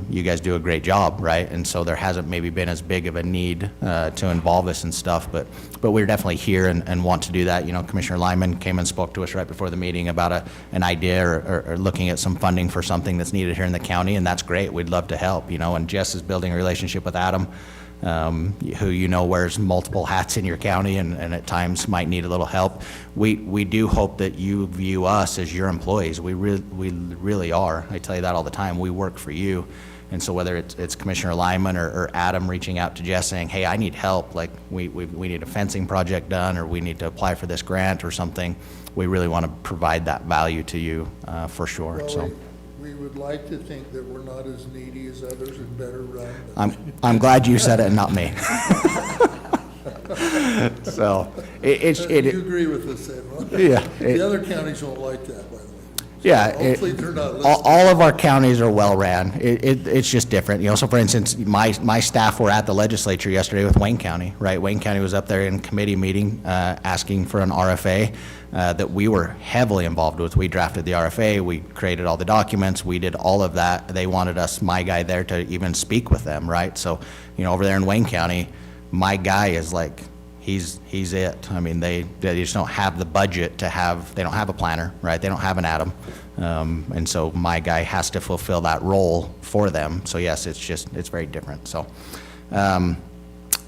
You guys do a great job, right? And so there hasn't maybe been as big of a need to involve us in stuff, but we're definitely here and want to do that. Commissioner Lyman came and spoke to us right before the meeting about an idea or looking at some funding for something that's needed here in the county, and that's great. We'd love to help, and Jess is building a relationship with Adam, who wears multiple hats in your county and at times might need a little help. We do hope that you view us as your employees. We really are. I tell you that all the time. We work for you. And so whether it's Commissioner Lyman or Adam reaching out to Jess saying, hey, I need help, like we need a fencing project done, or we need to apply for this grant or something, we really want to provide that value to you for sure. Well, so. We would like to think that we're not as needy as others and better run. I'm glad you said it and not me. So you agree with us then, right? Yeah. The other counties don't like that, by the way. Yeah, Hopefully they're not listening. all of our counties are well-ran. It's just different, you know, so for instance, my staff were at the legislature yesterday with Wayne County, right? Wayne County was up there in committee meeting, asking for an RFA that we were heavily involved with. We drafted the RFA, we created all the documents, we did all of that. They wanted us, my guy there, to even speak with them, right? So, you know, over there in Wayne County, my guy is like, he's it. I mean, they just don't have the budget to have, they don't have a planner, right? They don't have an Adam. And so my guy has to fulfill that role for them. So yes, it's very different. So,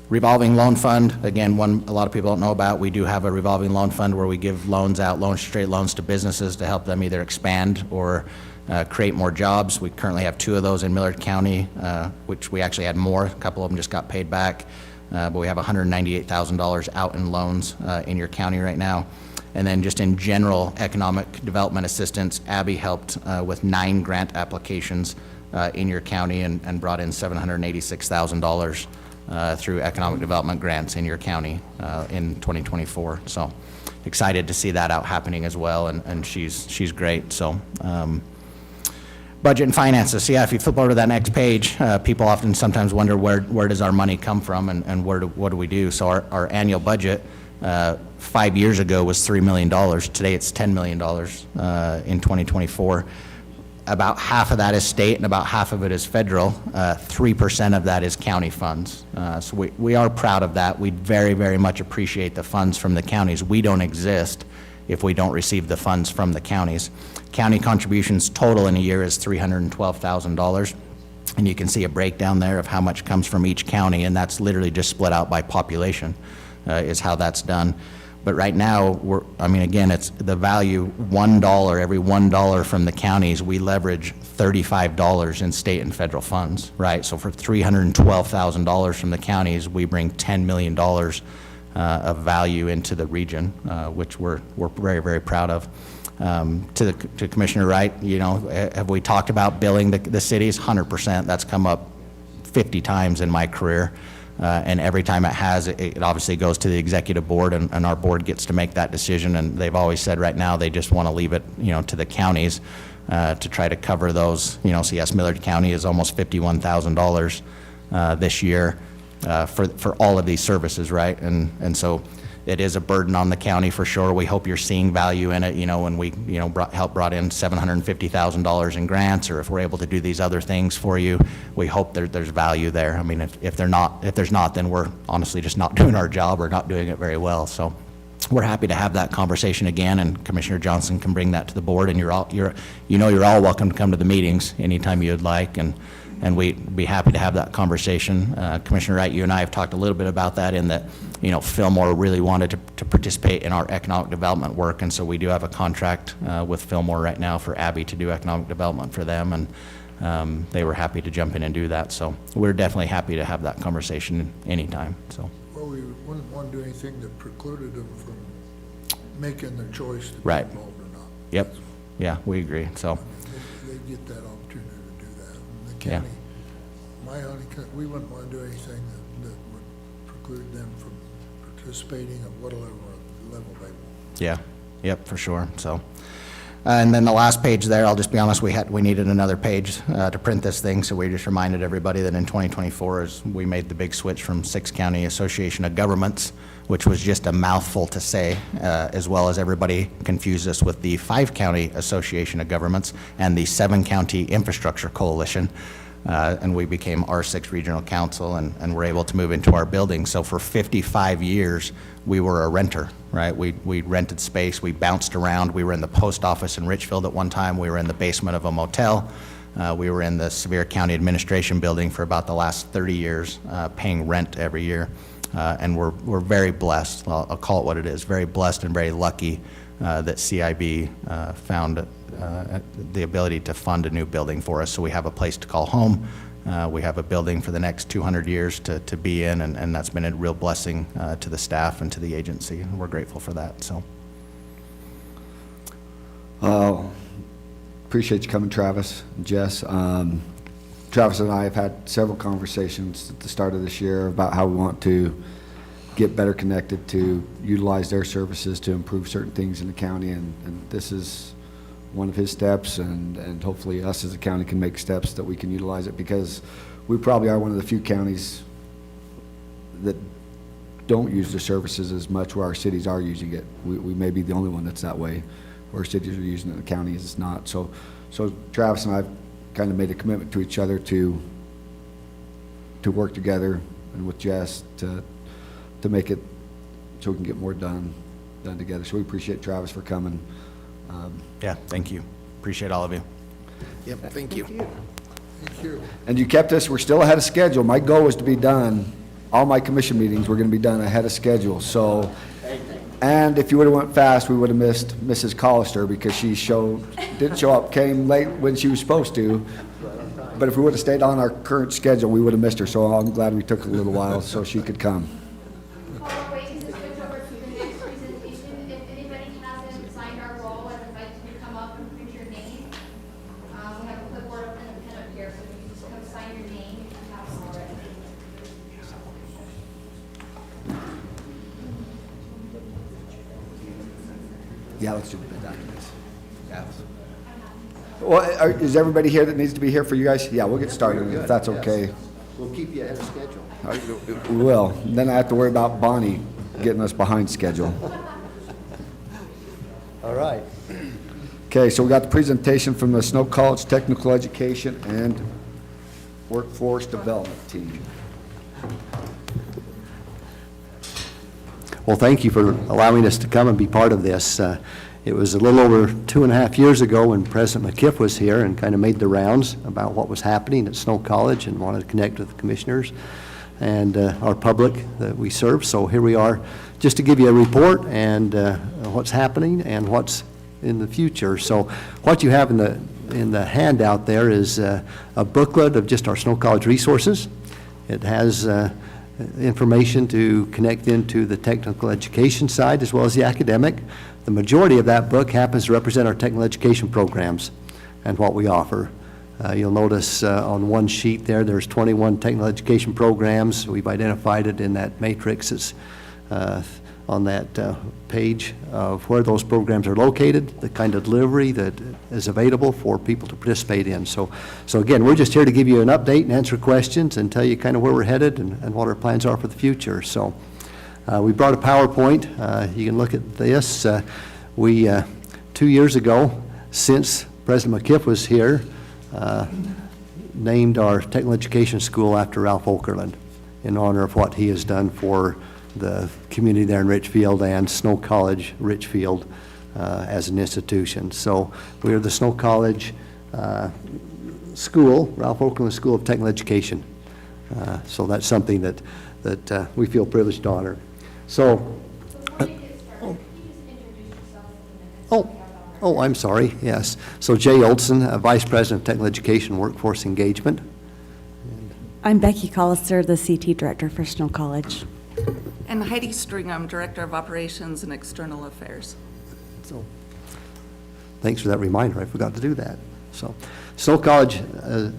revolving loan fund, again, one a lot of people don't know about, we do have a revolving loan fund where we give loans out, straight loans to businesses to help them either expand or create more jobs. We currently have 2 of those in Millard County, which we actually had more. A couple of them just got paid back. But we have $198,000 out in loans in your county right now. And then just in general economic development assistance, Abby helped with 9 grant applications in your county and brought in $786,000 through economic development grants in your county in 2024. So excited to see that out happening as well, and she's great. So. Budget and finances. So yeah, if you flip over to that next page, people often sometimes wonder where does our money come from and what do we do? So our annual budget 5 years ago was $3 million. Today it's $10 million in 2024. About half of that is state and about half of it is federal. 3% of that is county funds. So we are proud of that. We very, very much appreciate the funds from the counties. We don't exist if we don't receive the funds from the counties. County contributions total in a year is $312,000. And you can see a breakdown there of how much comes from each county, and that's literally just split out by population is how that's done. But right now, again, it's the value, $1, every $1 from the counties, we leverage $35 in state and federal funds, right? So for $312,000 from the counties, we bring $10 million of value into the region, which we're very, very proud of. To Commissioner Wright, you know, have we talked about billing the cities? 100%. That's come up 50 times in my career. And every time it has, it obviously goes to the executive board, and our board gets to make that decision. And they've always said right now they just want to leave it, you know, to the counties to try to cover those. You know, so yes, Millard County is almost $51,000 this year for all of these services, right? And so it is a burden on the county for sure. We hope you're seeing value in it. You know, when we, you know, brought in $750,000 in grants, or if we're able to do these other things for you, we hope there's value there. I mean, if there's not, then we're honestly just not doing our job or not doing it very well. So we're happy to have that conversation again, and Commissioner Johnson can bring that to the board, and you're all welcome to come to the meetings anytime you'd like, and we'd be happy to have that conversation. Commissioner Wright, you and I have talked a little bit about that, in that, you know, Fillmore really wanted to participate in our economic development work, and so we do have a contract with Fillmore right now for Abby to do economic development for them, and they were happy to jump in and do that. So we're definitely happy to have that conversation anytime. So. Well, we wouldn't want to do anything that precluded them from making their choice to be Right. involved or not. Yep. Yeah, we agree. So. They get that opportunity to do that. And the Yeah. county, we wouldn't want to do anything that would preclude them from participating at whatever level they want. Yeah, yep, for sure. So, and then the last page there, I'll just be honest, we needed another page to print this thing, so we just reminded everybody that in 2024 we made the big switch from 6-county association of governments, which was just a mouthful to say, as well as everybody confused us with the 5-county association of governments and the 7-county infrastructure coalition. And we became R6 Regional Council, and were able to move into our building. So for 55 years, we were a renter, right? We rented space, we bounced around. We were in the post office in Richfield at one time. We were in the basement of a motel. We were in the Sevier County Administration building for about the last 30 years, paying rent every year. And we're very blessed. I'll call it what it is, very blessed and very lucky that CIB found the ability to fund a new building for us. So we have a place to call home. We have a building for the next 200 years to be in, and that's been a real blessing to the staff and to the agency. We're grateful for that. So. Appreciate you coming, Travis and Jess. Travis and I have had several conversations at the start of this year about how we want to get better connected, to utilize their services to improve certain things in the county, and this is one of his steps, and hopefully us as a county can make steps that we can utilize it, because we probably are one of the few counties that don't use the services as much, where our cities are using it. We may be the only one that's that way, where cities are using it, the county is not. So Travis and I have kind of made a commitment to each other to work together, and with Jess to make it so we can get more done together. So we appreciate Travis for coming. Yeah, thank you. Appreciate all of you. Yep, thank you. Thank you. And you kept us, we're still ahead of schedule. My goal was to be done, all my commission meetings were gonna be done ahead of schedule, so. And if you would've went fast, we would've missed Mrs. Collister, because she didn't show up, came late when she was supposed to. But if we would've stayed on our current schedule, we would've missed her, so I'm glad we took a little while so she could come. While we're waiting to switch over to the next presentation, if anybody hasn't signed our roll, I'd invite you to come up and print your name. We have a clipboard and a pen up here, so you can just come sign your name if you haven't already. Yeah, let's do the documents. Yeah. Well, is everybody here that needs to be here for you guys? Yeah, we'll get started, if that's okay. We'll keep you ahead of schedule. We will. Then I have to worry about Bonnie getting us behind schedule. All right. Okay, so we got the presentation from the Snow College Technical Education and Workforce Development Team. Well, thank you for allowing us to come and be part of this. It was a little over 2.5 years ago when President McKiff was here and kind of made the rounds about what was happening at Snow College and wanted to connect with the commissioners and our public that we serve. So here we are, just to give you a report and what's happening and what's in the future. So what you have in the handout there is a booklet of just our Snow College resources. It has information to connect into the technical education side as well as the academic. The majority of that book happens to represent our technical education programs and what we offer. You'll notice on one sheet there's 21 technical education programs. We've identified it in that matrix. It's on that page of where those programs are located, the kind of delivery that is available for people to participate in. So again, we're just here to give you an update and answer questions and tell you kind of where we're headed and what our plans are for the future. So we brought a PowerPoint. You can look at this. We 2 years ago, since President McKiff was here, named our technical education school after Ralph Okerlund in honor of what he has done for the community there in Richfield and Snow College Richfield as an institution. So we are the Snow College School, Ralph Okerlund School of Technical Education. So that's something that we feel privileged to honor. So, Before we get started, can you just introduce yourself in the minutes? oh, I'm sorry, yes. So Jay Olson, Vice President of Technical Education Workforce Engagement. I'm Becky Collister, the CT Director for Snow College. And Heidi Stringham, Director of Operations and External Affairs. So, thanks for that reminder. I forgot to do that. So, Snow College,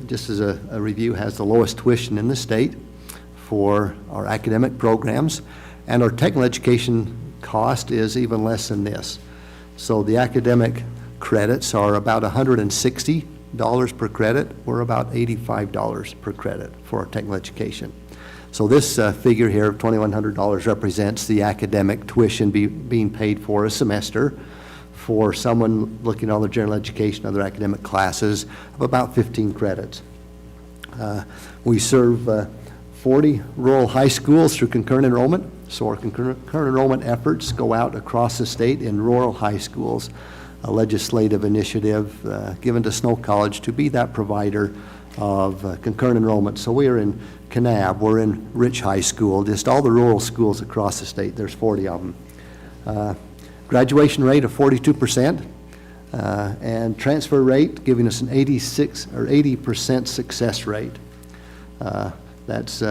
just as a review, has the lowest tuition in the state for our academic programs, and our technical education cost is even less than this. So the academic credits are about $160 per credit. We're about $85 per credit for our technical education. So this figure here of $2,100 represents the academic tuition being paid for a semester for someone looking at all their general education, other academic classes of about 15 credits. We serve 40 rural high schools through concurrent enrollment. So our concurrent enrollment efforts go out across the state in rural high schools, a legislative initiative given to Snow College to be that provider of concurrent enrollment. So we are in Kanab, we're in Rich High School, just all the rural schools across the state, there's 40 of them. Graduation rate of 42%, and transfer rate giving us an 80% success rate. That's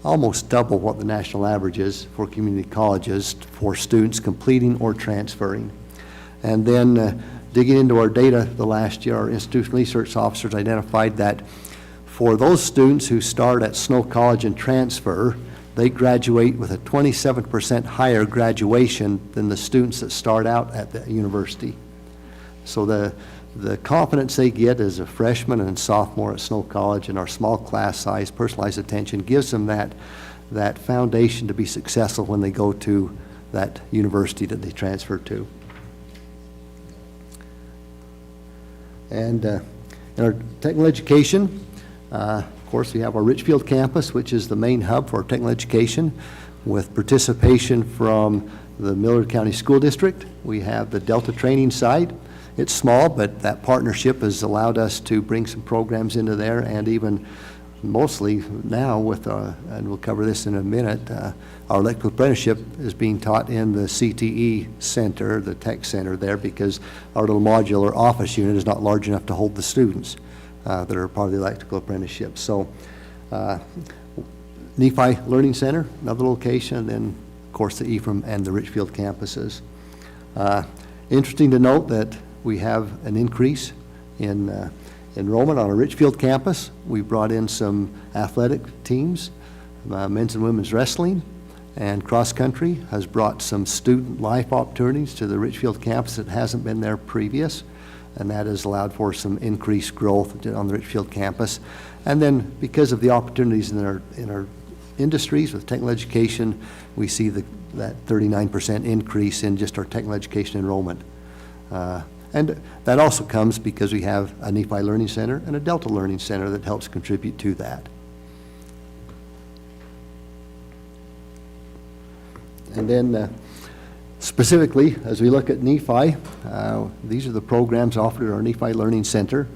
almost double what the national average is for community colleges for students completing or transferring. And then digging into our data the last year, our institutional research officers identified that for those students who start at Snow College and transfer, they graduate with a 27% higher graduation than the students that start out at the university. So The confidence they get as a freshman and sophomore at Snow College, and our small class size, personalized attention, gives them that foundation to be successful when they go to that university that they transfer to. And in our technical education, of course, we have our Richfield campus, which is the main hub for our technical education, with participation from the Millard County School District. We have the Delta training side. It's small, but that partnership has allowed us to bring some programs into there, and even mostly now with, and we'll cover this in a minute, our electrical apprenticeship is being taught in the CTE center, the tech center there, because our little modular office unit is not large enough to hold the students that are part of the electrical apprenticeship. So Nephi Learning Center, another location, and then of course the Ephraim and the Richfield campuses. Interesting to note that we have an increase in enrollment on our Richfield campus. We brought in some athletic teams, men's and women's wrestling, and cross country has brought some student life opportunities to the Richfield campus that hasn't been there previous, and that has allowed for some increased growth on the Richfield campus. And then because of the opportunities in our industries with technical education, we see that 39% increase in just our technical education enrollment. And that also comes because we have a Nephi Learning Center and a Delta Learning Center that helps contribute to that. And then specifically, as we look at Nephi, these are the programs offered at our Nephi Learning Center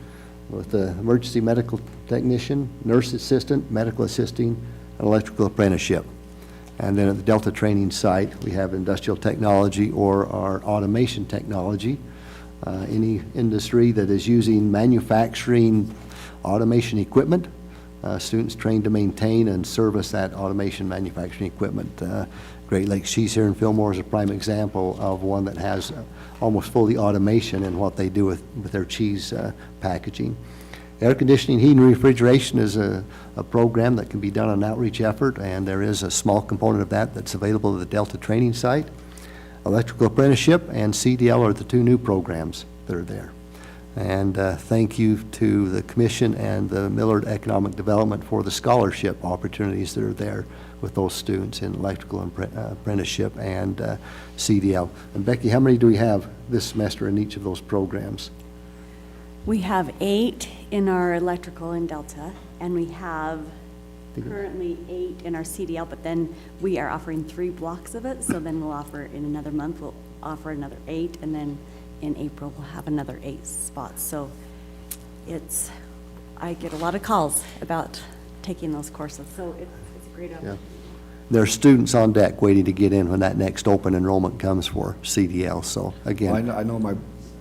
with the emergency medical technician, nurse assistant, medical assisting, and electrical apprenticeship. And then at the Delta training site, we have industrial technology or our automation technology. Any industry that is using manufacturing automation equipment, students trained to maintain and service that automation manufacturing equipment. Great Lakes Cheese here in Fillmore is a prime example of one that has almost fully automation in what they do with their cheese packaging. Air conditioning, heating, and refrigeration is a program that can be done on an outreach effort, and there is a small component of that that's available at the Delta training site. Electrical apprenticeship and CDL are the two new programs that are there. And thank you to the Commission and the Millard Economic Development for the scholarship opportunities that are there with those students in electrical apprenticeship and CDL. And Becky, how many do we have this semester in each of those programs? We have 8 in our electrical in Delta, and we have currently 8 in our CDL, but then we are offering 3 blocks of it, so then we'll offer in another month, we'll offer another 8, and then in April we'll have another 8 spots. So I get a lot of calls about taking those courses, so it's a great opportunity. Yeah. There are students on deck waiting to get in when that next open enrollment comes for CDL, so again. Well, I know my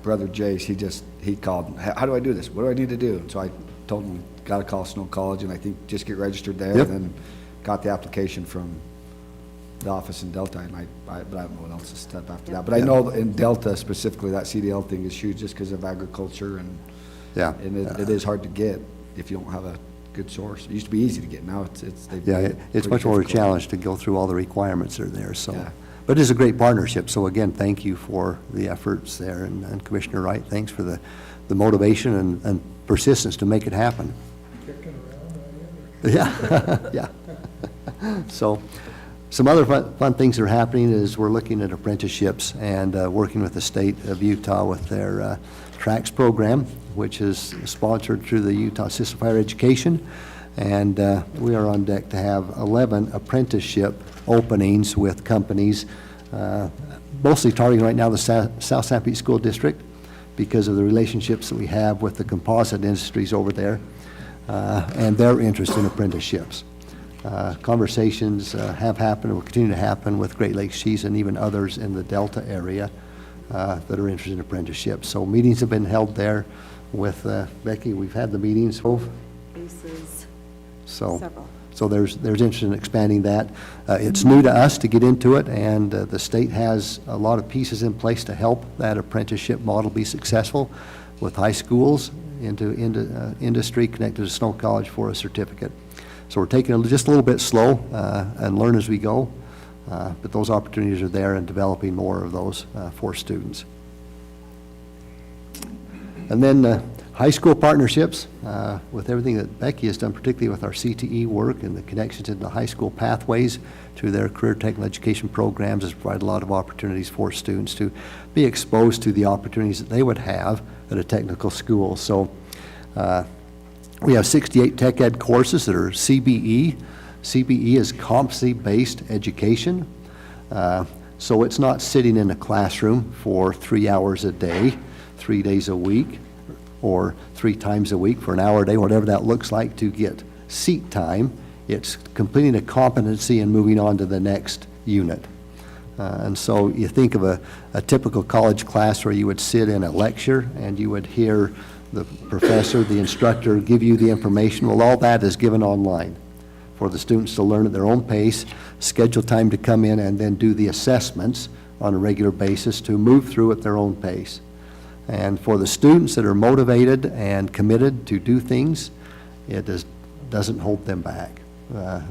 brother Jace, he called, how do I do this? What do I need to do? So I told him, got to call Snow College, and I think just get registered there. Yep. And then got the application from the office in Delta, and but I don't know what else to step after that. But I know in Delta specifically, that CDL thing is huge just because of agriculture, and it is hard to get if you don't have a good source. It used to be easy to get, now it's much more of a challenge to go through all the requirements that are there, so. Yeah. But it is a great partnership, so again, thank you for the efforts there, and Commissioner Wright, thanks for the motivation and persistence to make it happen. Kicking around, yeah. So some other fun things that are happening is we're looking at apprenticeships and working with the state of Utah with their TRACS program, which is sponsored through the Utah System of Higher Education. And we are on deck to have 11 apprenticeship openings with companies, mostly targeting right now the South San Pete School District because of the relationships that we have with the composite industries over there and their interest in apprenticeships. Conversations have happened and will continue to happen with Great Lakes Cheese and even others in the Delta area that are interested in apprenticeships. So meetings have been held there with Becky. We've had the meetings. So there's interest in expanding that. It's new to us to get into it, and the state has a lot of pieces in place to help that apprenticeship model be successful with high schools into industry connected to Snow College for a certificate. So we're taking it just a little bit slow and learn as we go, but those opportunities are there and developing more of those for students. And then high school partnerships, with everything that Becky has done, particularly with our CTE work and the connections into high school pathways through their career technical education programs, has provided a lot of opportunities for students to be exposed to the opportunities that they would have at a technical school. So we have 68 tech ed courses that are CBE. CBE is competency-based education. So it's not sitting in a classroom for 3 hours a day, 3 days a week, or 3 times a week for an hour a day, whatever that looks like to get seat time. It's completing a competency and moving on to the next unit. And so you think of a typical college class where you would sit in a lecture and you would hear the professor, the instructor give you the information. Well, all that is given online for the students to learn at their own pace, schedule time to come in, and then do the assessments on a regular basis to move through at their own pace. And for the students that are motivated and committed to do things, it doesn't hold them back.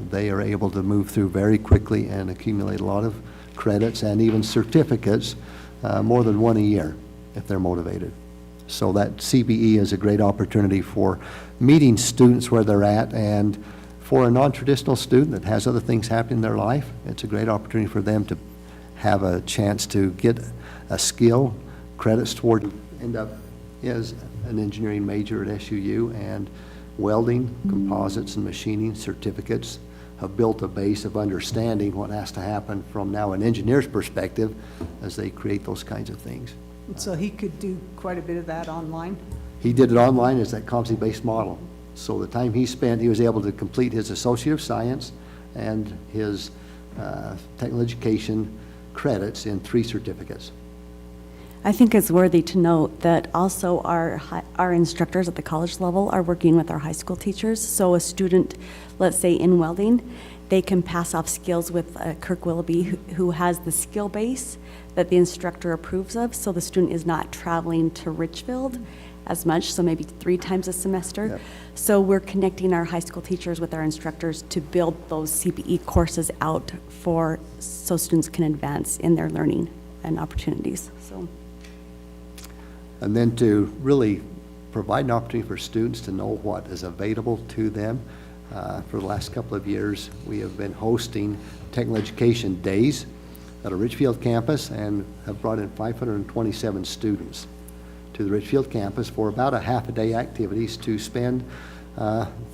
They are able to move through very quickly and accumulate a lot of credits and even certificates, more than one a year if they're motivated. So that CBE is a great opportunity for meeting students where they're at, and for a non-traditional student that has other things happening in their life, it's a great opportunity for them to have a chance to get a skill, credits toward, end up as an engineering major at SUU, and welding, composites, and machining certificates have built a base of understanding what has to happen from now an engineer's perspective as they create those kinds of things. So he could do quite a bit of that online? He did it online as that competency-based model. So the time he spent, he was able to complete his Associate of Science and his technical education credits in 3 certificates. I think it's worthy to note that also our instructors at the college level are working with our high school teachers. So a student, let's say in welding, they can pass off skills with Kirk Willoughby, who has the skill base that the instructor approves of. So the student is not traveling to Richfield as much, so maybe 3 times a semester. Yep. So we're connecting our high school teachers with our instructors to build those CPE courses out so students can advance in their learning and opportunities. So. And then to really provide an opportunity for students to know what is available to them. For the last couple of years, we have been hosting technical education days at our Richfield campus and have brought in 527 students to the Richfield campus for about a half-a-day activities to spend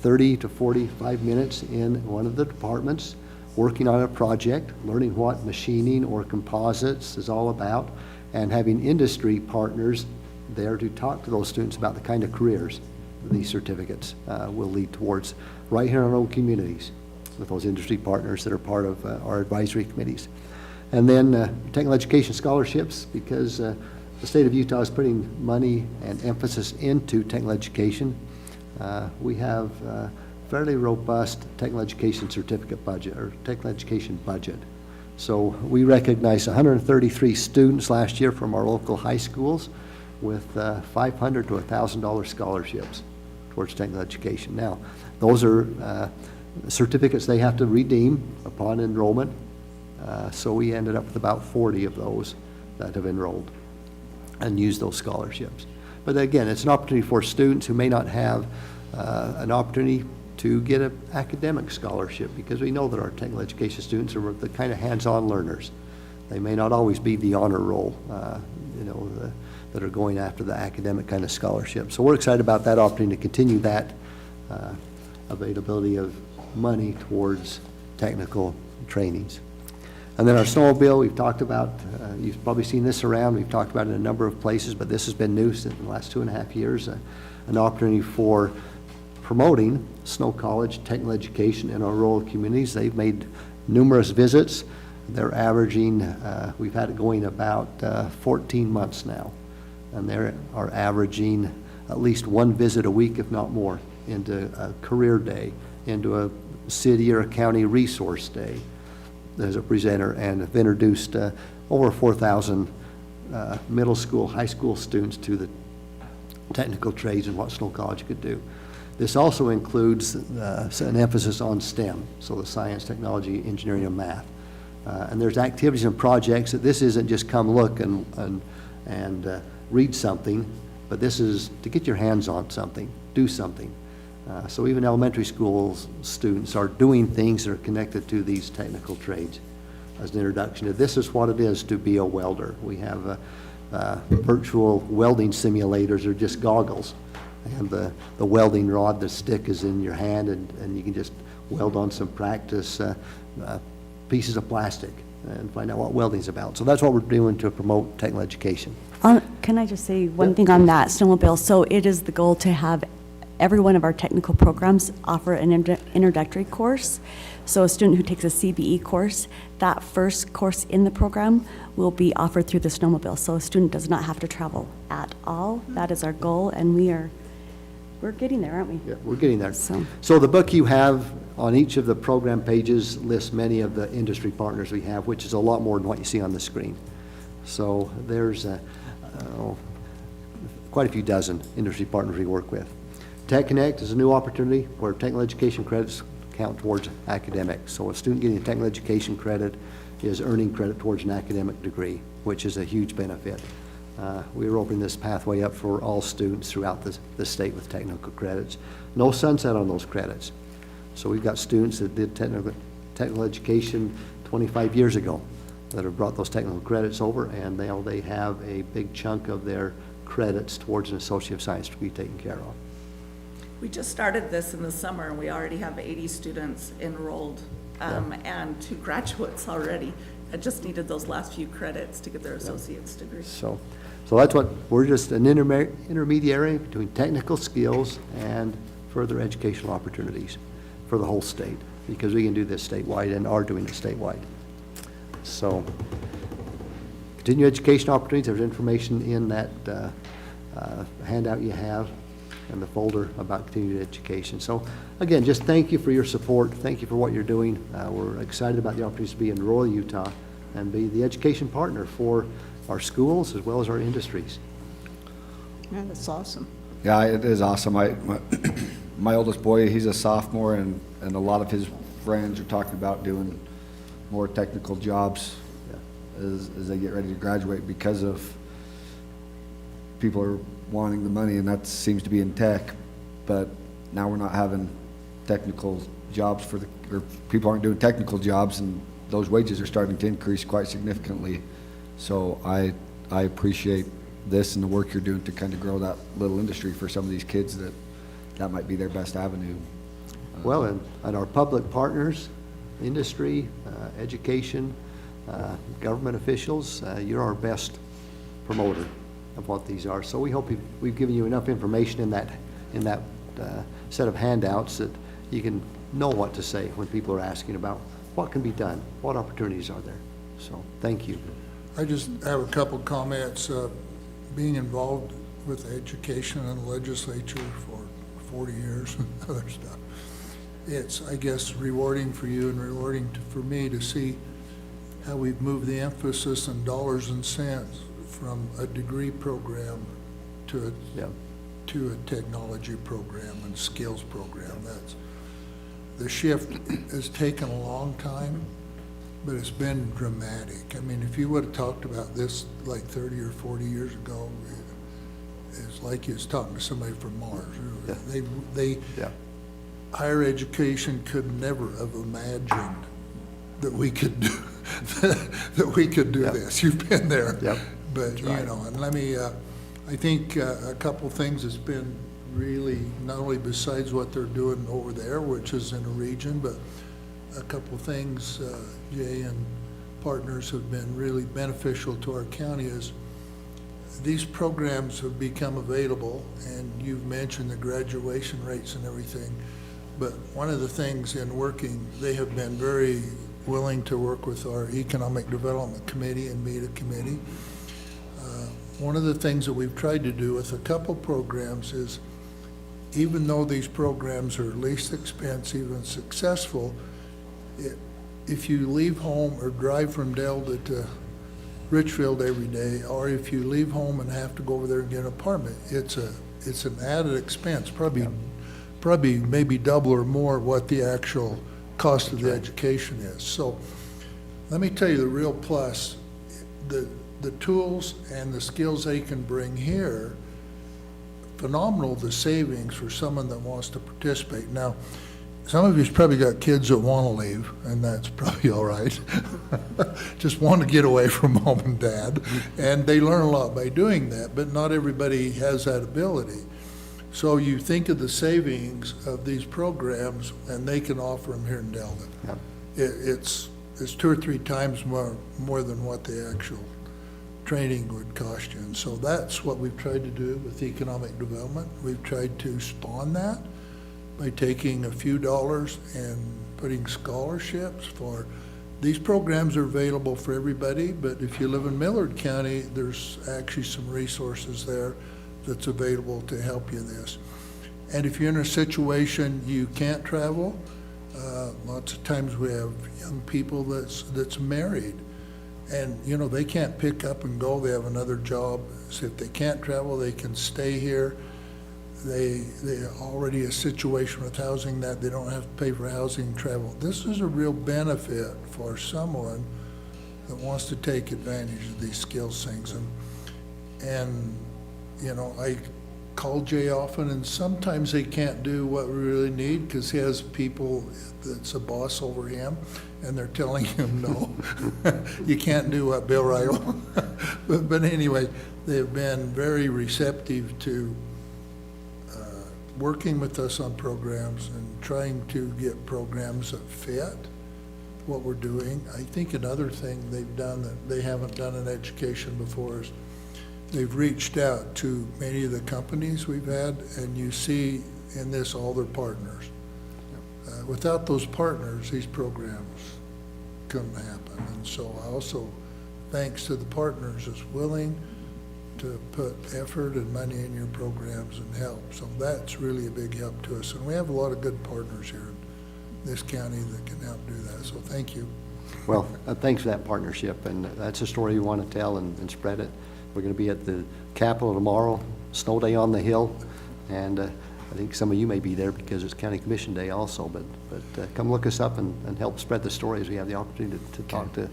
30 to 45 minutes in one of the departments working on a project, learning what machining or composites is all about, and having industry partners there to talk to those students about the kind of careers these certificates will lead towards right here in our own communities with those industry partners that are part of our advisory committees. And then technical education scholarships, because the state of Utah is putting money and emphasis into technical education. We have a fairly robust technical education certificate budget, or technical education budget. So we recognized 133 students last year from our local high schools with $500 to $1,000 scholarships towards technical education. Now, those are certificates they have to redeem upon enrollment. So we ended up with about 40 of those that have enrolled and used those scholarships. But again, it's an opportunity for students who may not have an opportunity to get an academic scholarship, because we know that our technical education students are the kind of hands-on learners. They may not always be the honor roll, that are going after the academic kind of scholarship. So we're excited about that opportunity to continue that availability of money towards technical trainings. And then our snowmobile, we've talked about, you've probably seen this around, we've talked about it in a number of places, but this has been new in the last 2.5 years, an opportunity for promoting Snow College technical education in our rural communities. They've made numerous visits. They're averaging, we've had it going about 14 months now, and they are averaging at least 1 visit a week, if not more, into a career day, into a city or a county resource day as a presenter, and have introduced over 4,000 middle school, high school students to the technical trades and what Snow College could do. This also includes an emphasis on STEM, so the science, technology, engineering, and math. And there's activities and projects that this isn't just come look and read something. but this is to get your hands on something, do something. So even elementary school students are doing things that are connected to these technical trades. As an introduction to this is what it is to be a welder. We have virtual welding simulators, or just goggles. And the welding rod, the stick is in your hand, and you can just weld on some practice pieces of plastic and find out what welding's about. So that's what we're doing to promote technical education. Can I just say one thing on that snowmobile? So it is the goal to have every one of our technical programs offer an introductory course. So a student who takes a CBE course, that first course in the program will be offered through the snowmobile. So a student does not have to travel at all. That is our goal, and we're getting there, aren't we? Yeah, we're getting there. So the book you have on each of the program pages lists many of the industry partners we have, which is a lot more than what you see on the screen. So there's quite a few dozen industry partners we work with. Tech Connect is a new opportunity where technical education credits count towards academics. So a student getting a technical education credit is earning credit towards an academic degree, which is a huge benefit. We are opening this pathway up for all students throughout the state with technical credits. No sunset on those credits. So we've got students that did technical education 25 years ago that have brought those technical credits over, and they have a big chunk of their credits towards an Associate of Science degree taken care of. We just started this in the summer, and we already have 80 students enrolled, and 2 graduates already. I just needed those last few credits to get their associate's degree. So that's what, we're just an intermediary between technical skills and further educational opportunities for the whole state, because we can do this statewide and are doing it statewide. So continuing education opportunities, there's information in that handout you have and the folder about continuing education. So again, just thank you for your support. Thank you for what you're doing. We're excited about the opportunity to be in rural Utah and be the education partner for our schools as well as our industries. Yeah, that's awesome. Yeah, it is awesome. My oldest boy, he's a sophomore, and a lot of his friends are talking about doing more technical jobs as they get ready to graduate, because of people are wanting the money, and that seems to be in tech. But now we're not having technical jobs or people aren't doing technical jobs, and those wages are starting to increase quite significantly. So I appreciate this and the work you're doing to kind of grow that little industry for some of these kids that might be their best avenue. Well, and our public partners, industry, education, government officials, you're our best promoter of what these are. So we hope we've given you enough information in that set of handouts that you can know what to say when people are asking about what can be done, what opportunities are there. So thank you. I just have a couple comments. Being involved with education and the legislature for 40 years and other stuff, it's, I guess, rewarding for you and rewarding for me to see how we've moved the emphasis in dollars and cents from a degree program to a technology program and skills program. That's the shift has taken a long time, but it's been dramatic. I mean, if you would have talked about this like 30 or 40 years ago, it's like you was talking to somebody from Mars. Higher education could never have imagined that we could do this. You've been there. But, you know, and let me, I think a couple things has been really, not only besides what they're doing over there, which is in a region, but a couple things Jay and partners have been really beneficial to our county is these programs have become available, and you've mentioned the graduation rates and everything, but one of the things in working, they have been very willing to work with our Economic Development Committee and MEDA Committee. One of the things that we've tried to do with a couple programs is, even though these programs are least expensive and successful, if you leave home or drive from Delta to Richfield every day, or if you leave home and have to go over there and get an apartment, it's an added expense, probably maybe double or more what the actual cost of the education is. So let me tell you the real plus, the tools and the skills they can bring here phenomenal, the savings for someone that wants to participate. Now, some of you's probably got kids that want to leave, and that's probably all right. Just want to get away from mom and dad, and they learn a lot by doing that, but not everybody has that ability. So you think of the savings of these programs, and they can offer them here in Delta. Yep. It's 2 or 3 times more than what the actual training would cost you. And so that's what we've tried to do with economic development. We've tried to spawn that by taking a few dollars and putting scholarships for, these programs are available for everybody, but if you live in Millard County, there's actually some resources there that's available to help you this. And if you're in a situation you can't travel, lots of times we have young people that's married, and they can't pick up and go, they have another job. So if they can't travel, they can stay here. They already a situation with housing that they don't have to pay for housing and travel. This is a real benefit for someone that wants to take advantage of these skills things. And I call Jay often, and sometimes they can't do what we really need because he has people that's a boss over him, and they're telling him, no, you can't do what Bill Wright wants. But anyway, they've been very receptive to working with us on programs and trying to get programs that fit what we're doing. I think another thing they've done that they haven't done in education before is they've reached out to many of the companies we've had, and you see in this all their partners. Without those partners, these programs couldn't happen. And so also, thanks to the partners that's willing to put effort and money in your programs and help. So that's really a big help to us. And we have a lot of good partners here in this county that can help do that. So thank you. Well, thanks for that partnership, and that's a story we want to tell and spread it. We're going to be at the Capitol tomorrow, snow day on the Hill, and I think some of you may be there because it's County Commission Day also, but come look us up and help spread the story as we have the opportunity to talk to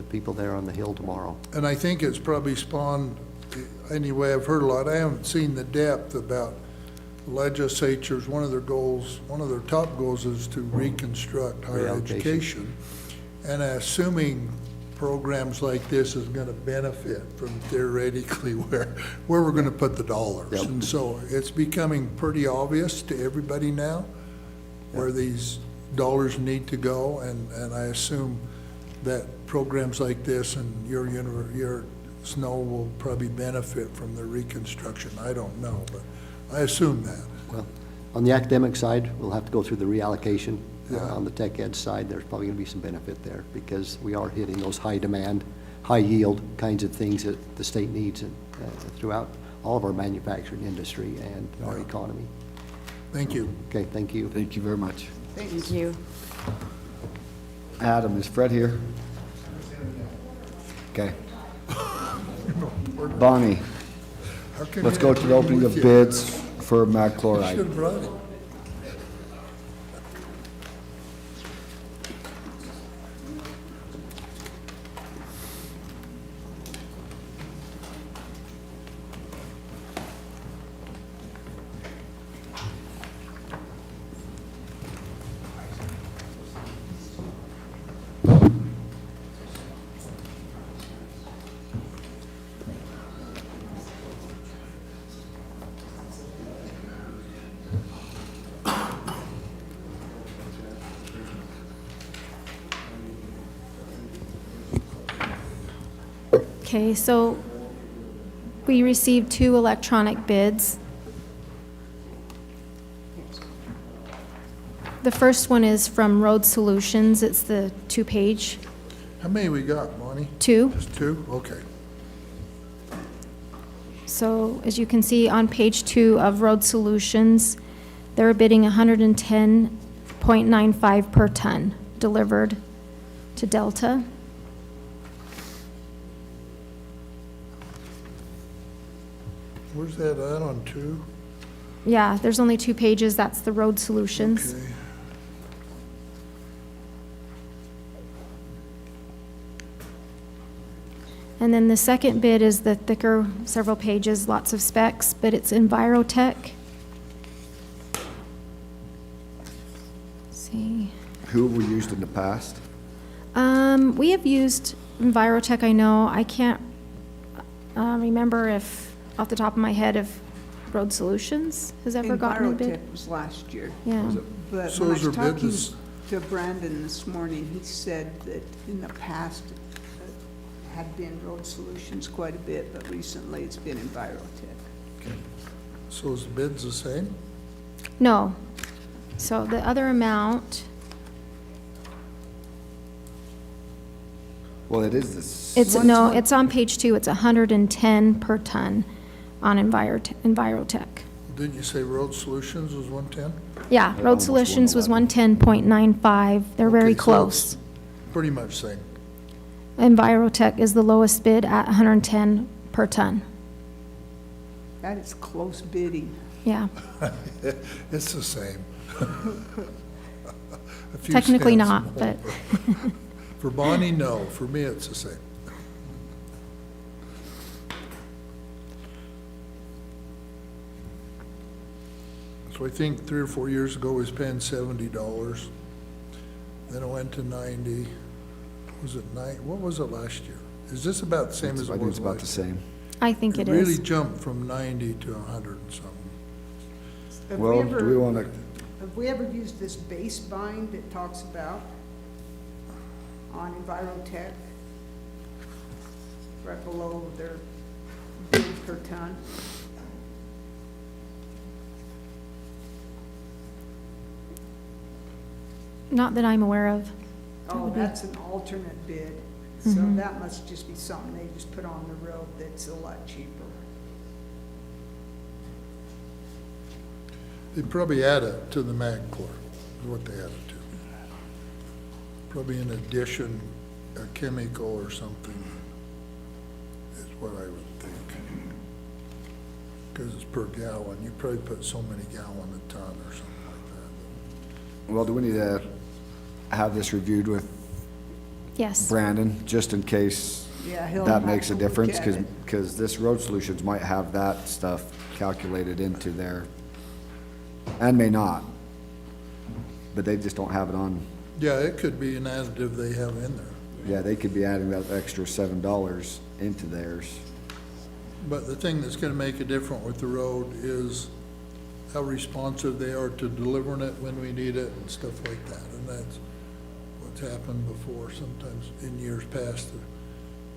people there on the Hill tomorrow. And I think it's probably spawned, anyway, I've heard a lot. I haven't seen the depth about legislatures. One of their goals, one of their top goals is to reconstruct higher education. And assuming programs like this is going to benefit from theoretically where we're going to put the dollars. Yep. And so it's becoming pretty obvious to everybody now where these dollars need to go. And I assume that programs like this and your Snow will probably benefit from the reconstruction. I don't know, but I assume that. Well, on the academic side, we'll have to go through the reallocation. On the tech ed side, there's probably going to be some benefit there because we are hitting those high demand, high yield kinds of things that the state needs throughout all of our manufacturing industry and our economy. Thank you. Okay, thank you. Thank you very much. Thank you. Adam, is Fred here? Okay. Bonnie, let's go to the opening of bids for mag chloride. Should have brought it. Okay, so we received 2 electronic bids. The first one is from Road Solutions. It's the 2-page. How many we got, Bonnie? 2. Just 2? Okay. So as you can see on page 2 of Road Solutions, they're bidding $110.95 per ton delivered to Delta. Where's that at on 2? Yeah, there's only 2 pages. That's the Road Solutions. Okay. And then the second bid is the thicker, several pages, lots of specs, but it's Envirotech. Let's see. Who have we used in the past? We have used Envirotech, I know. I can't remember if, off the top of my head, if Road Solutions has ever gotten a bid. Envirotech was last year. Yeah. But So when I is was there talking bids? to Brandon this morning, he said that in the past it had been Road Solutions quite a bit, but recently it's been Envirotech. So is the bids the same? No. So the other amount, Well, it is this. it's on page 2, it's 110 per ton on Envirotech. Didn't you say Road Solutions was 110? Yeah, Road Solutions was 110.95, they're very Okay, so close. it's pretty much same. Envirotech is the lowest bid at 110 per ton. That is close bidding. Yeah, It's the same. A few technically cents not, more. but For Bonnie, no. For me, it's the same. So I think 3 or 4 years ago, we was paying $70. Then it went to 90. Was it 9? What was it last year? Is this about the same as I it think was it's about the last year? same. I think it really is. jumped from 90 to 100 and something. Have Well, we do we want to, Have we ever used this base bind that talks about on Envirotech? Right below their bid per ton. Not that I'm aware of. Oh, that's an alternate bid, so that must just be something they just put on the road that's a lot cheaper. They probably add it to the MagCore, is what they add it to. Probably in addition, a chemical or something is what I would think. Because it's per gallon, you probably put so many gallon a ton or something like well, do we need to have this reviewed with Yes. Brandon, just in case Yeah, he'll that have makes to a look difference? at Because it. this Road Solutions might have that stuff calculated into their, and may not, but they just don't have it on. that. Yeah, it could be an additive they have in there. Yeah, they could be adding that extra $7 into theirs. But the thing that's gonna make it different with the road is how responsive they are to delivering it when we need it and stuff like that. And that's what's happened before, sometimes in years past.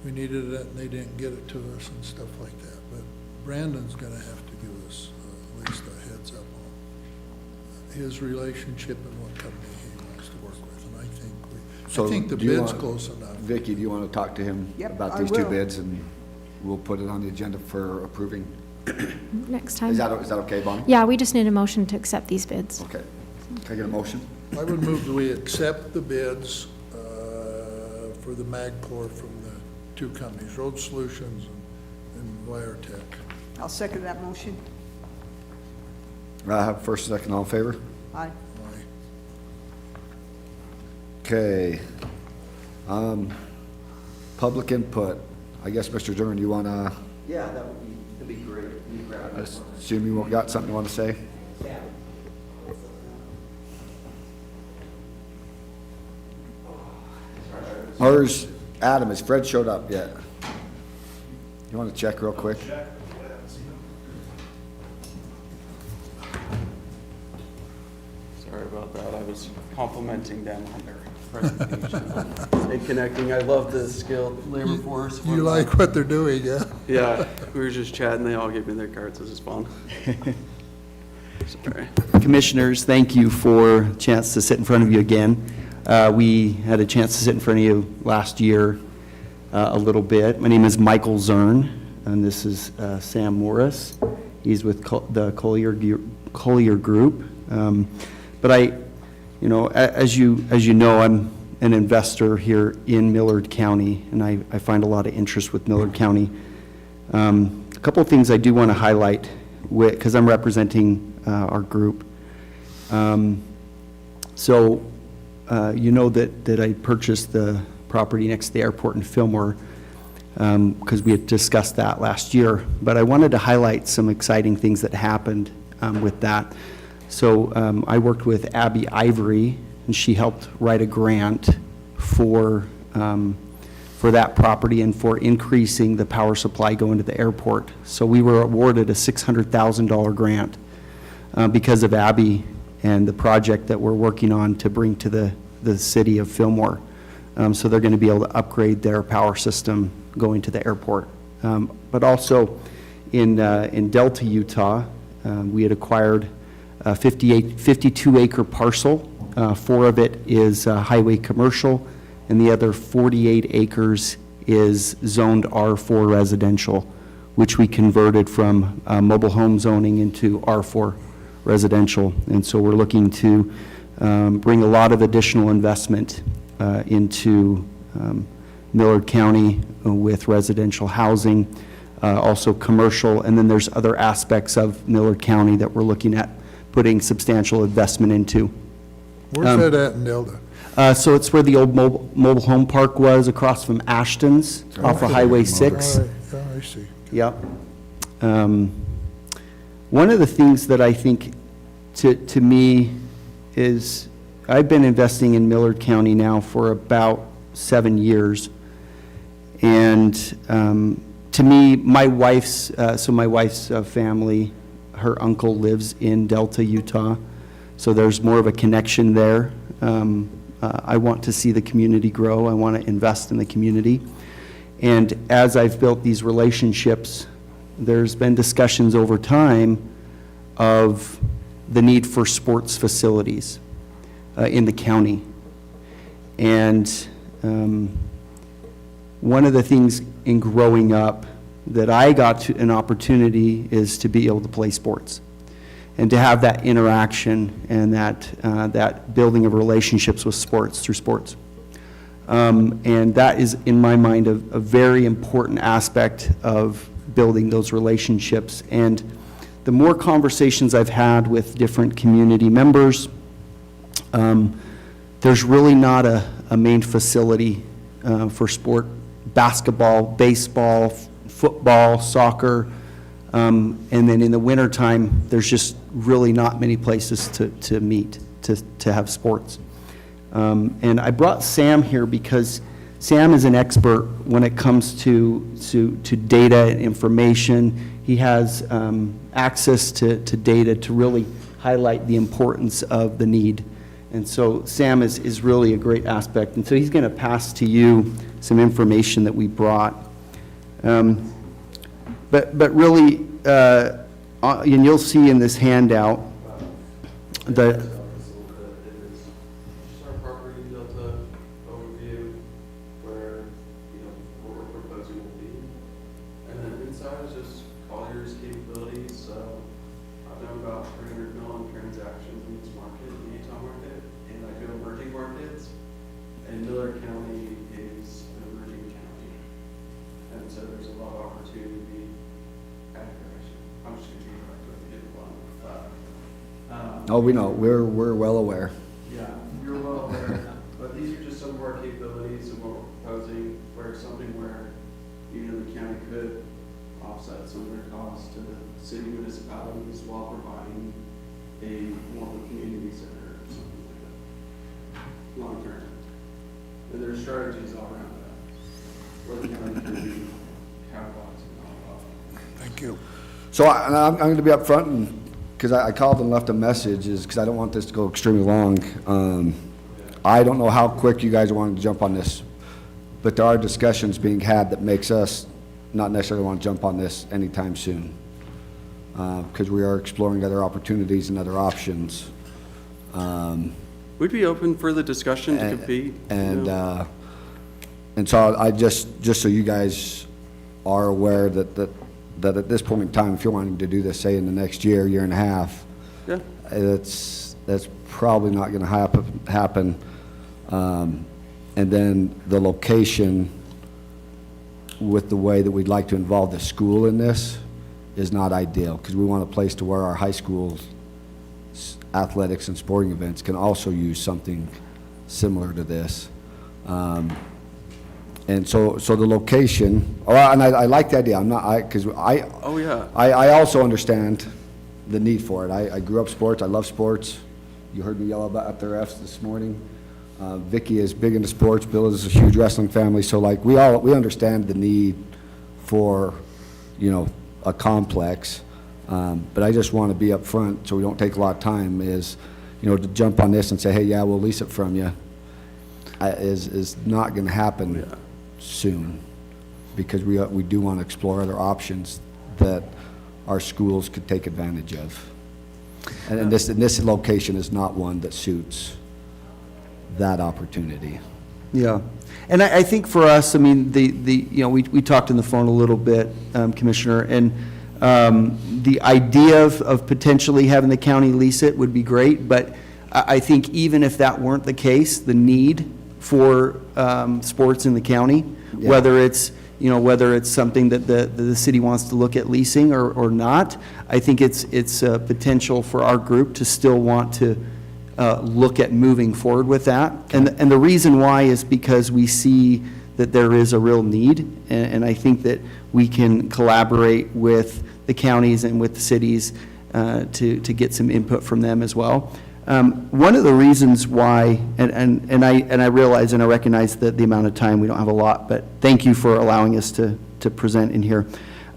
We needed it and they didn't get it to us and stuff like that. But Brandon's gonna have to give us at least a heads up on his relationship and what company he wants to work with. And I think the do you bid's want- close enough. Vicky, do you want to talk to him Yep, about I these two will. bids, and we'll put it on the agenda for approving? Next time. Is that okay, Bonnie? Yeah, we just need a motion to accept these bids. Okay. Can I get a motion? I would move that we accept the bids for the MagCore from the two companies, Road Solutions and Envirotech. I'll second that motion. I have first and second, all in favor? Aye. Aye. Okay. Public input. I guess, Mr. Zimmerman, you want to, Yeah, that'd be great. assume you got something you want to say? Or is Adam, has Fred showed up yet? You want to check real quick? Sorry about that. I was complimenting them on their presentation and connecting. I love the skilled labor force. You like what they're doing, yeah? Yeah, we were just chatting. They all gave me their cards. This is fun. Sorry. Commissioners, thank you for a chance to sit in front of you again. We had a chance to sit in front of you last year a little bit. My name is Michael Zern, and this is Sam Morris. He's with the Collier Group. But as you know, I'm an investor here in Millard County, and I find a lot of interest with Millard County. A couple of things I do want to highlight, because I'm representing our group. So you know that I purchased the property next to the airport in Fillmore. because we had discussed that last year. But I wanted to highlight some exciting things that happened with that. So I worked with Abby Ivory, and she helped write a grant for that property and for increasing the power supply going to the airport. So we were awarded a $600,000 grant because of Abby and the project that we're working on to bring to the city of Fillmore. So they're going to be able to upgrade their power system going to the airport. But also in Delta, Utah, we had acquired a 52-acre parcel. 4 of it is highway commercial, and the other 48 acres is zoned R4 residential, which we converted from mobile home zoning into R4 residential. And so we're looking to bring a lot of additional investment into Millard County with residential housing, also commercial, and then there's other aspects of Millard County that we're looking at putting substantial investment into. Where's that at in Delta? So it's where the old mobile home park was, across from Ashton's, off of Highway 6. All right, I see. Yep. One of the things that I think to me is, I've been investing in Millard County now for about 7 years. And to me, my wife's family, her uncle lives in Delta, Utah. So there's more of a connection there. I want to see the community grow. I want to invest in the community. And as I've built these relationships, there's been discussions over time of the need for sports facilities in the county. And one of the things in growing up that I got to an opportunity is to be able to play sports and to have that interaction and that building of relationships with sports, through sports. And that is, in my mind, a very important aspect of building those relationships. And the more conversations I've had with different community members, there's really not a main facility for sport, basketball, baseball, football, soccer, and then in the wintertime, there's just really not many places to meet, to have sports. And I brought Sam here because Sam is an expert when it comes to data and information. He has access to data to really highlight the importance of the need. And so Sam is really a great aspect. And so he's going to pass to you some information that we brought. But really, and you'll see in this handout, Just our property delta overview, where, what we're proposing will be. And then inside is just Collier's capabilities. So I've done about 300 million transactions in this market, in the Utah market, and I do emerging markets. And Millard County is an emerging county. And so there's a lot of opportunity to be accurate. I'm just going to be direct with you. Oh, we know, we're well aware. Yeah, you're well aware, but these are just some of our capabilities and what we're proposing, where it's something where, the county could offset some of their costs to the city municipalities while providing a more of a community center or something like that, long term. And there's strategies all around that, where the county can be capitalizing on that. Thank you. So I'm going to be upfront, and because I called and left a message, is because I don't want this to go extremely long. I don't know how quick you guys want to jump on this, but there are discussions being had that makes us not necessarily want to jump on this anytime soon, because we are exploring other opportunities and other options. We'd be open for the discussion to compete. And so I just so you guys are aware that at this point in time, if you're wanting to do this, say in the next year and a half, yeah, that's probably not going to happen. And then the location, with the way that we'd like to involve the school in this, is not ideal, because we want a place to where our high school athletics and sporting events can also use something similar to this. And so the location, and I like the idea, because Oh, yeah. I also understand the need for it. I grew up sports, I love sports. You heard me yell about at the refs this morning. Vicky is big into sports, Bill is a huge wrestling family, so like, we understand the need for, a complex. But I just want to be up front, so we don't take a lot of time, is, to jump on this and say, hey, yeah, we'll lease it from you, is not going to happen soon, because we do want to explore other options that our schools could take advantage of. And this location is not one that suits that opportunity. Yeah, and I think for us, I mean, we talked on the phone a little bit, Commissioner, and the idea of potentially having the county lease it would be great, but I think even if that weren't the case, the need for sports in the county, whether it's something that the city wants to look at leasing or not, I think it's a potential for our group to still want to look at moving forward with that. And the reason why is because we see that there is a real need, and I think that we can collaborate with the counties and with the cities to get some input from them as well. One of the reasons why, and I realize and I recognize that the amount of time, we don't have a lot, but thank you for allowing us to present in here.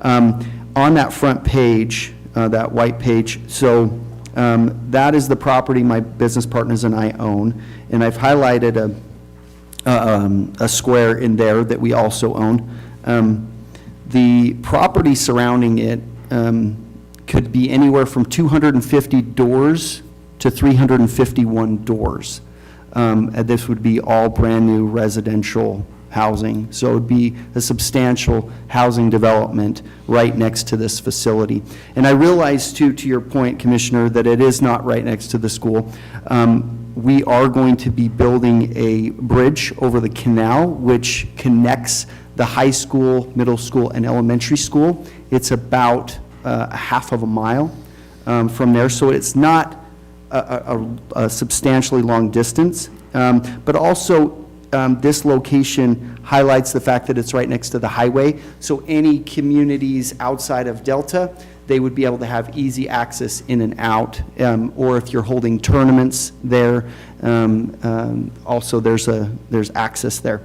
On that front page, that white page, so that is the property my business partners and I own, and I've highlighted a square in there that we also own. The property surrounding it could be anywhere from 250 doors to 351 doors. And this would be all brand-new residential housing. So it would be a substantial housing development right next to this facility. And I realize, too, to your point, Commissioner, that it is not right next to the school. We are going to be building a bridge over the canal, which connects the high school, middle school, and elementary school. It's about a half of a mile from there, so it's not a substantially long distance. But also, this location highlights the fact that it's right next to the highway, so any communities outside of Delta, they would be able to have easy access in and out, or if you're holding tournaments there, also there's access there.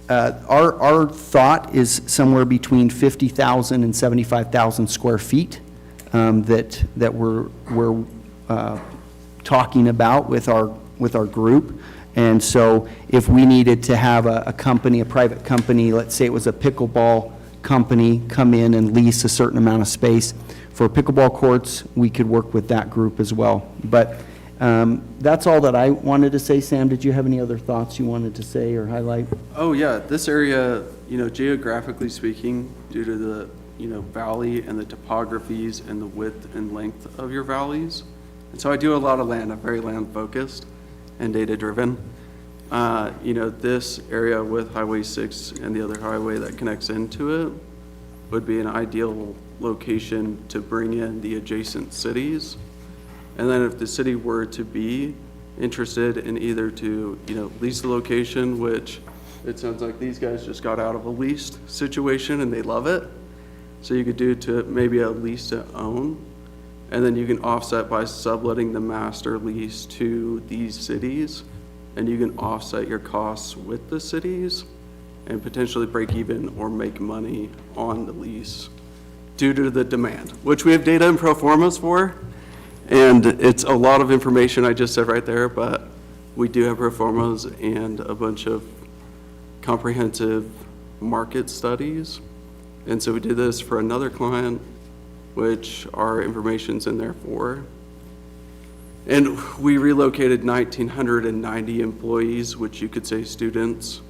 Our thought is somewhere between 50,000 and 75,000 square feet that we're talking about with our group. And so if we needed to have a company, a private company, let's say it was a pickleball company, come in and lease a certain amount of space for pickleball courts, we could work with that group as well. But that's all that I wanted to say. Sam, did you have any other thoughts you wanted to say or highlight? Oh, yeah, this area, geographically speaking, due to the, valley and the topographies and the width and length of your valleys. And so I do a lot of land. I'm very land focused and data driven. This area with Highway 6 and the other highway that connects into it would be an ideal location to bring in the adjacent cities. And then if the city were to be interested in either to, lease the location, which it sounds like these guys just got out of a leased situation and they love it. So you could do to maybe a lease to own, and then you can offset by subletting the master lease to these cities, and you can offset your costs with the cities and potentially break even or make money on the lease due to the demand, which we have data and pro formas for. And it's a lot of information I just said right there, but we do have pro formas and a bunch of comprehensive market studies. And so we did this for another client, which our information's in there for. And we relocated 1,990 employees, which you could say students,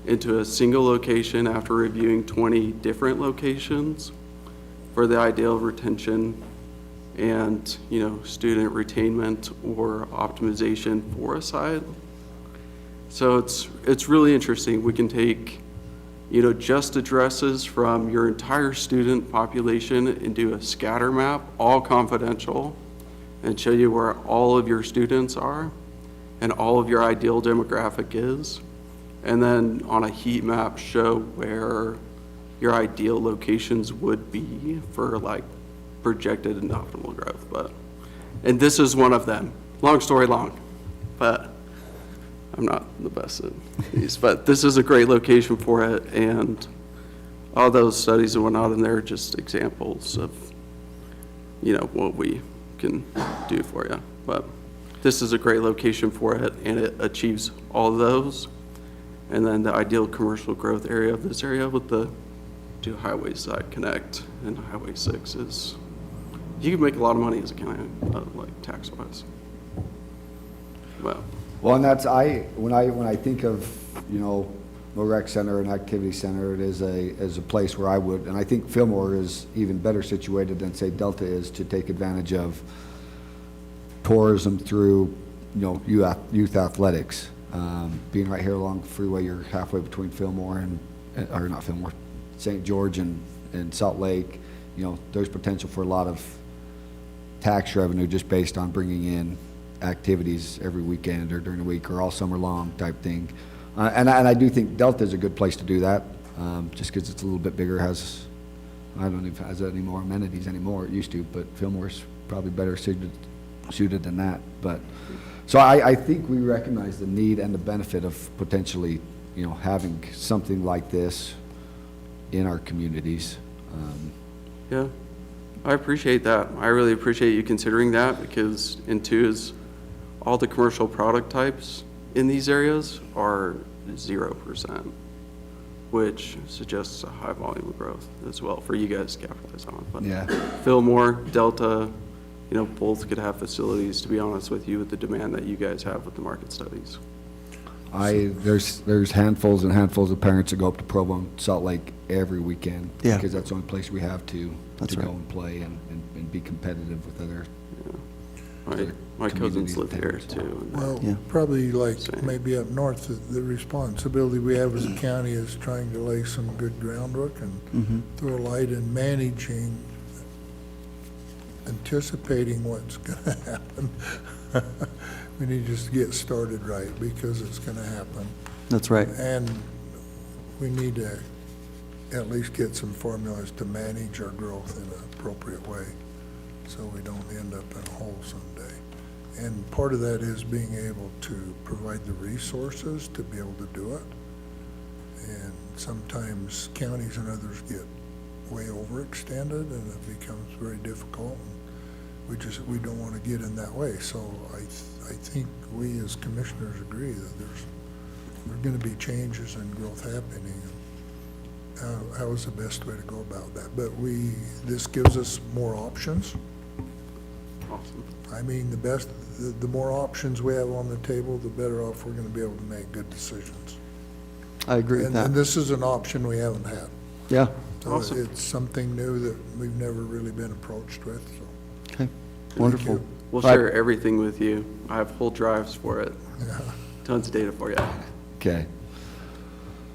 into a single location after reviewing 20 different locations for the ideal retention and, student retainment or optimization for a site. So it's really interesting. We can take, just addresses from your entire student population and do a scatter map, all confidential, and show you where all of your students are and all of your ideal demographic is. and then on a heat map show where your ideal locations would be for like projected and optimal growth. And this is one of them. Long story long, but I'm not the best at these, but this is a great location for it, and all those studies and whatnot in there are just examples of, what we can do for you. But this is a great location for it, and it achieves all of those. And then the ideal commercial growth area of this area with the two highways that connect, and Highway 6 is, you can make a lot of money as a county, like tax-wise. Well, and that's, when I think of, a rec center and activity center, it is a place where I would, and I think Fillmore is even better situated than, say, Delta is to take advantage of tourism through, youth athletics. Being right here along the freeway, you're halfway between Fillmore or not Fillmore, St. George and Salt Lake. There's potential for a lot of tax revenue just based on bringing in activities every weekend or during the week or all summer long type thing. And I do think Delta is a good place to do that, just because it's a little bit bigger, I don't know if it has any more amenities anymore, it used to, but Fillmore's probably better suited than that. But, so I think we recognize the need and the benefit of potentially, having something like this in our communities. Yeah, I appreciate that. I really appreciate you considering that, because in two is all the commercial product types in these areas are 0%, which suggests a high volume of growth as well for you guys to capitalize on. But yeah. Fillmore, Delta, both could have facilities, to be honest with you, with the demand that you guys have with the market studies. There's handfuls and handfuls of parents that go up to Provo and Salt Lake every weekend. Yeah. Because that's the only place we have to That's go right. and play and be competitive with other. My cousins communities live and here towns. too. and Well, Yeah. probably like Same. maybe up north, the responsibility we have as a county is trying to lay some good groundwork and throw a light in managing, anticipating what's gonna happen. We need just to get started right, because it's gonna happen. That's right. And we need to at least get some formulas to manage our growth in an appropriate way, so we don't end up in a hole someday. And part of that is being able to provide the resources to be able to do it. And sometimes counties and others get way overextended, and it becomes very difficult. We don't want to get in that way. So I think we as commissioners agree that there's going to be changes and growth happening. How is the best way to go about that? But this gives us more options. Awesome. I mean, the more options we have on the table, the better off we're gonna be able to make good decisions. I agree with And that. this is an option we haven't had. Yeah, So Awesome. it's something new that we've never really been approached with, so. okay, wonderful. you. We'll All right. share everything with you. I have whole drives for it. Yeah. Tons of data for you. Okay.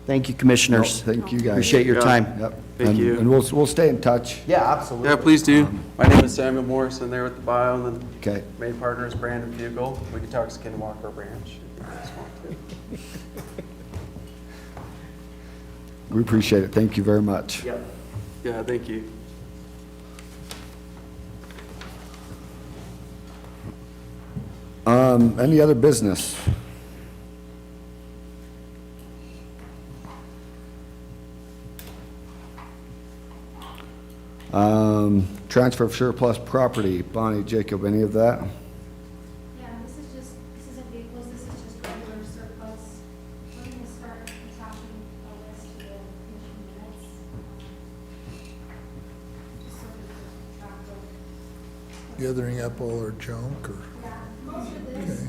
Thank you, commissioners. Thank you, guys. Appreciate your Yeah. time. Yep. Thank you. And we'll stay in touch. Yeah, absolutely. Yeah, please do. My name is Samuel Morrison there with the bio, and then Okay. main partner is Brandon Fugel. We can talk Skinwalker Branch if you guys want to. We appreciate it. Thank you very much. Yep. Yeah, thank you. Any other business? Transfer of surplus property, Bonnie, Jacob, any of that? Yeah, this isn't vehicles, this is just regular surplus. We're gonna start attaching a list to the commission minutes. Just so we can track of. Gathering up all our junk, or? Yeah, most of this is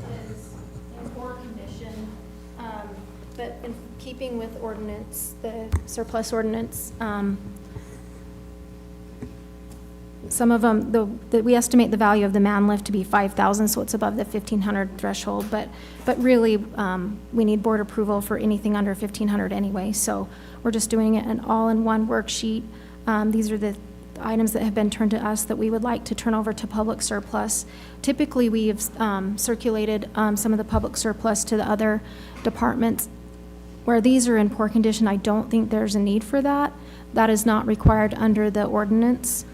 in board commission. But in keeping with ordinance, the surplus ordinance, some of them, we estimate the value of the man lift to be 5,000, so it's above the 1,500 threshold, but really, we need board approval for anything under 1,500 anyway, so we're just doing it an all-in-one worksheet. These are the items that have been turned to us that we would like to turn over to public surplus. Typically, we have circulated some of the public surplus to the other departments where these are in poor condition, I don't think there's a need for that. That is not required under the ordinance.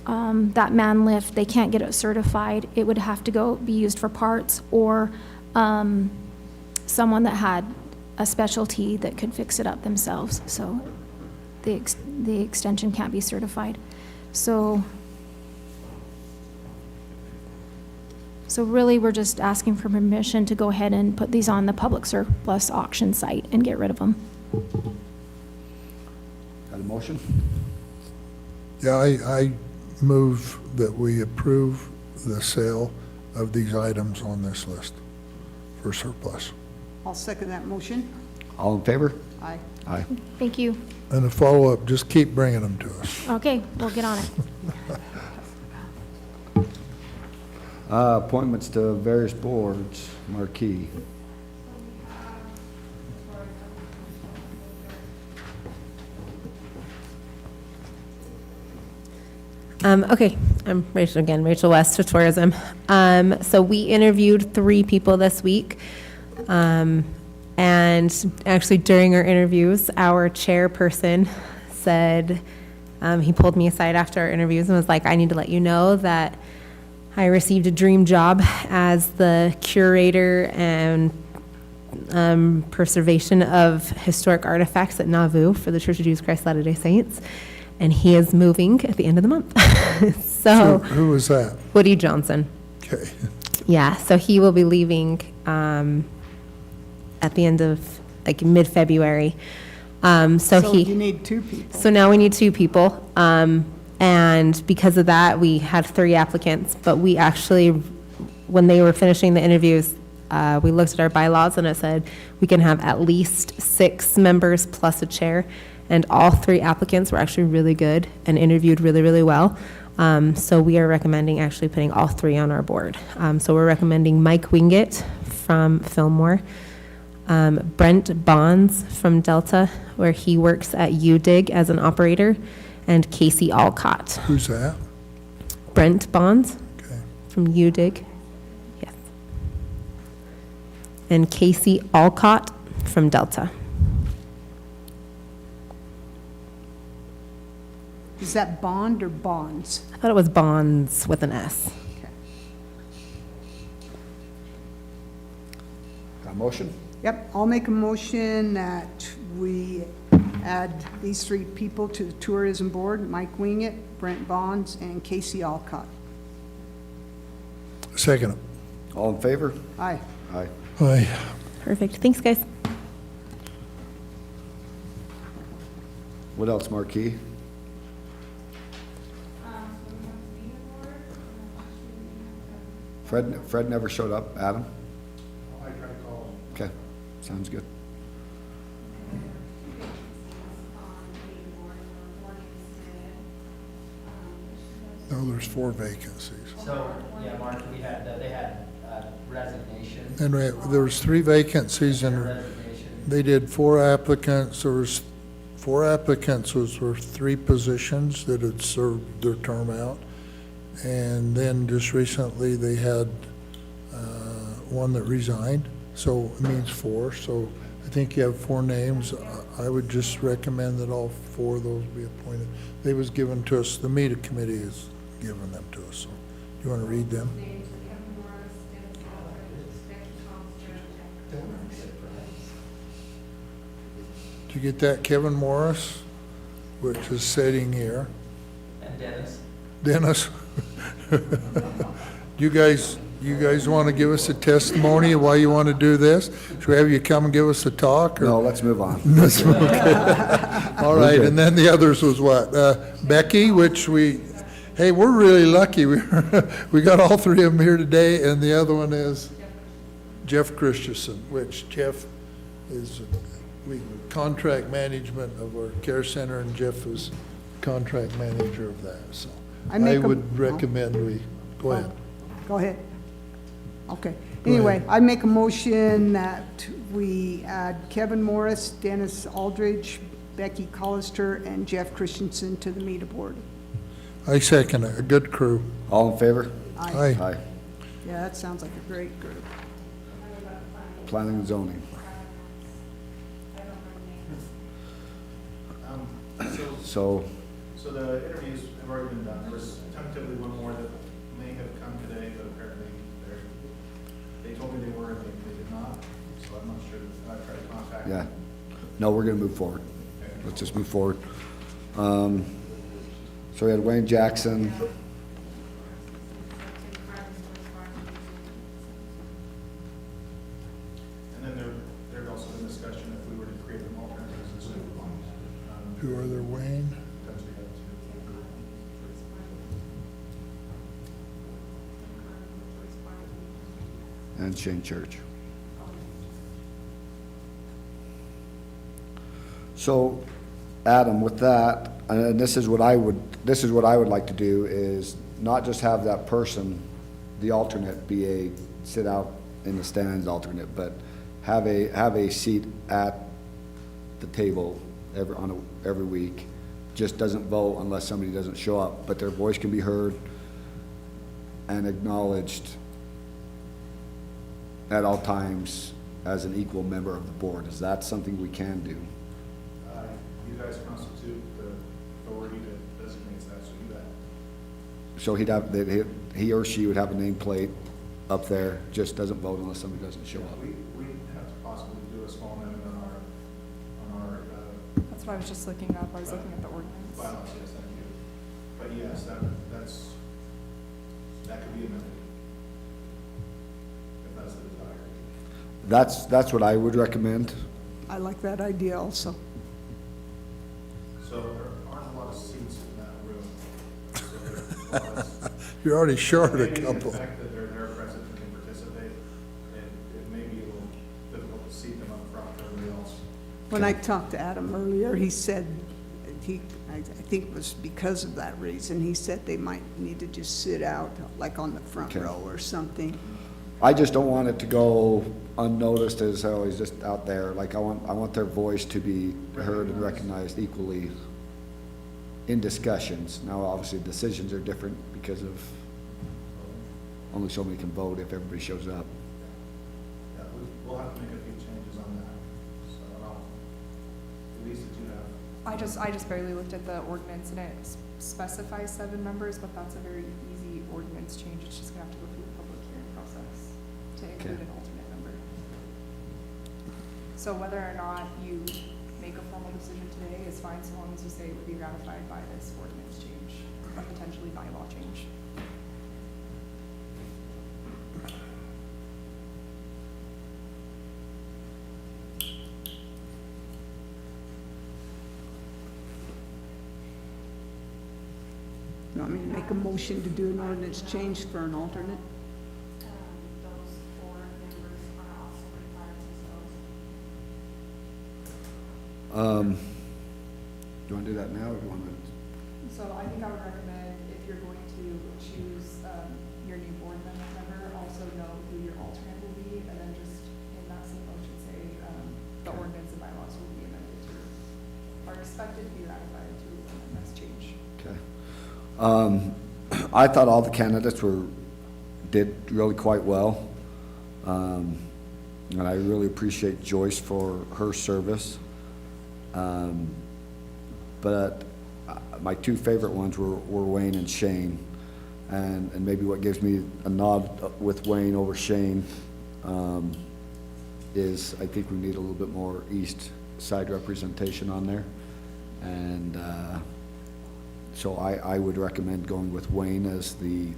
That man lift, they can't get it certified. It would have to be used for parts or someone that had a specialty that could fix it up themselves. So the extension can't be certified. So really, we're just asking for permission to go ahead and put these on the public surplus auction site and get rid of them. Got a motion? Yeah, I move that we approve the sale of these items on this list for surplus. I'll second that motion. All in favor? Aye. Aye. Thank you. And a follow-up, just keep bringing them to us. Okay, we'll get on it. Appointments to various boards, Marquee. Okay, I'm Rachel West with Tourism. So we interviewed 3 people this week. And actually during our interviews, our chairperson said, he pulled me aside after our interviews and was like, I need to let you know that I received a dream job as the curator and preservation of historic artifacts at Nauvoo for the Church of Jesus Christ Latter-day Saints. And he is moving at the end of the month. So who was that? Woody Johnson. Okay. Yeah, so he will be leaving at the end of, like, mid-February. So you need 2 people. So now we need 2 people. And because of that, we had 3 applicants. But we actually, when they were finishing the interviews, we looked at our bylaws and it said we can have at least 6 members plus a chair. And all 3 applicants were actually really good and interviewed really, really well. So we are recommending actually putting all 3 on our board. So we're recommending Mike Wingett from Fillmore, Brent Bonds from Delta, where he works at UDIG as an operator, and Casey Alcott. Who's that? Brent Bonds Okay. from UDIG. Yes. And Casey Alcott from Delta. Is that bond or bonds? I thought it was Bonds with an S. Got a motion? Yep, I'll make a motion that we add these 3 people to the tourism board, Mike Wingett, Brent Bonds, and Casey Alcott. Second. All in favor? Aye. Aye. Aye. Perfect. Thanks, guys. What else, Marquee? Fred never showed up. Adam? I tried to call him. Okay, sounds good. No, there's 4 vacancies. So, yeah, Mark, we had, they had resignations. And there was 3 vacancies and they did 4 applicants. There was 4 applicants, those were 3 positions that had served their term out. And then just recently, they had one that resigned, so it means 4. So I think you have 4 names. I would just recommend that all 4 of those be appointed. They was given to us, the META committee has given them to us. So you want to read them? Did you get that? Kevin Morris, which is sitting here. And Dennis. Dennis? You guys want to give us a testimony of why you want to do this? Should we have you come and give us a talk? Or? No, let's move on. All right, and then the others was what? Becky, which hey, we're really lucky. We got all 3 of them here today, and the other one is Jeff Christensen, which Jeff is contract management of our care center, and Jeff is contract manager of that, so. I would recommend go ahead. Go ahead. Okay. Go Anyway, ahead. I make a motion that we add Kevin Morris, Dennis Aldridge, Becky Collister, and Jeff Christensen to the META board. I second it. A good crew. All in favor? Aye. Aye. Yeah, that sounds like a great group. Planning and zoning. so, So the interviews have already been done. There was tentatively one more that may have come today, but apparently they told me they were, and they did not. So I'm not sure. I tried to contact yeah. them. No, we're gonna move forward. Let's just move forward. So we had Wayne Jackson. And then there'd also been discussion if we were to create an alternate business fund. Who are there, Wayne? Potentially have to. And Shane Church. So, Adam, with that, and this is what I would like to do, is not just have that person, the alternate, be a sit out in the stands alternate, but have a seat at the table every week. Just doesn't vote unless somebody doesn't show up, but their voice can be heard and acknowledged at all times as an equal member of the board. Is that something we can do? You guys constitute the authority that designates that, so you that. So he or she would have a nameplate up there, just doesn't vote unless somebody doesn't show up. We have to possibly do a small amendment on our That's what I was just looking up. I was looking at the ordinance. bylaws, yes, thank you. But yes, that could be amended. If that's the desire. That's what I would recommend. I like that idea also. So there aren't a lot of seats in that room. So You're already short a maybe couple. the fact that they're there present and can participate, it may be a little difficult to seat them up front for everybody else. When I talked to Adam earlier, he said, I think it was because of that reason, he said they might need to just sit out, like on the front Okay. row or something. I just don't want it to go unnoticed as, oh, he's just out there. Like, I want their voice to be heard and recognized equally in discussions. Now, obviously, decisions are different because of only so many can vote if everybody shows up. Yeah, we'll have to make a few changes on that. So, at least that you have. I just barely looked at the ordinance and it specifies 7 members, but that's a very easy ordinance change. It's just gonna have to go through the public hearing process to include Okay. an alternate member. So whether or not you make a formal decision today is fine, so long as you say it would be ratified by this ordinance change, or potentially bylaw change. You want me to make a motion to do an ordinance change for an alternate? Those 4 members are also required to vote. Do you want to do that now, or do you want to? So I think I would recommend, if you're going to choose your new board member, also know who your alternate will be, and then just in that same motion say the ordinance and bylaws will be amended to, are expected to be ratified to amend this change. Okay. I thought all the candidates did really quite well. And I really appreciate Joyce for her service. But my 2 favorite ones were Wayne and Shane. And maybe what gives me a nod with Wayne over Shane is I think we need a little bit more east side representation on there. And so I would recommend going with Wayne as the,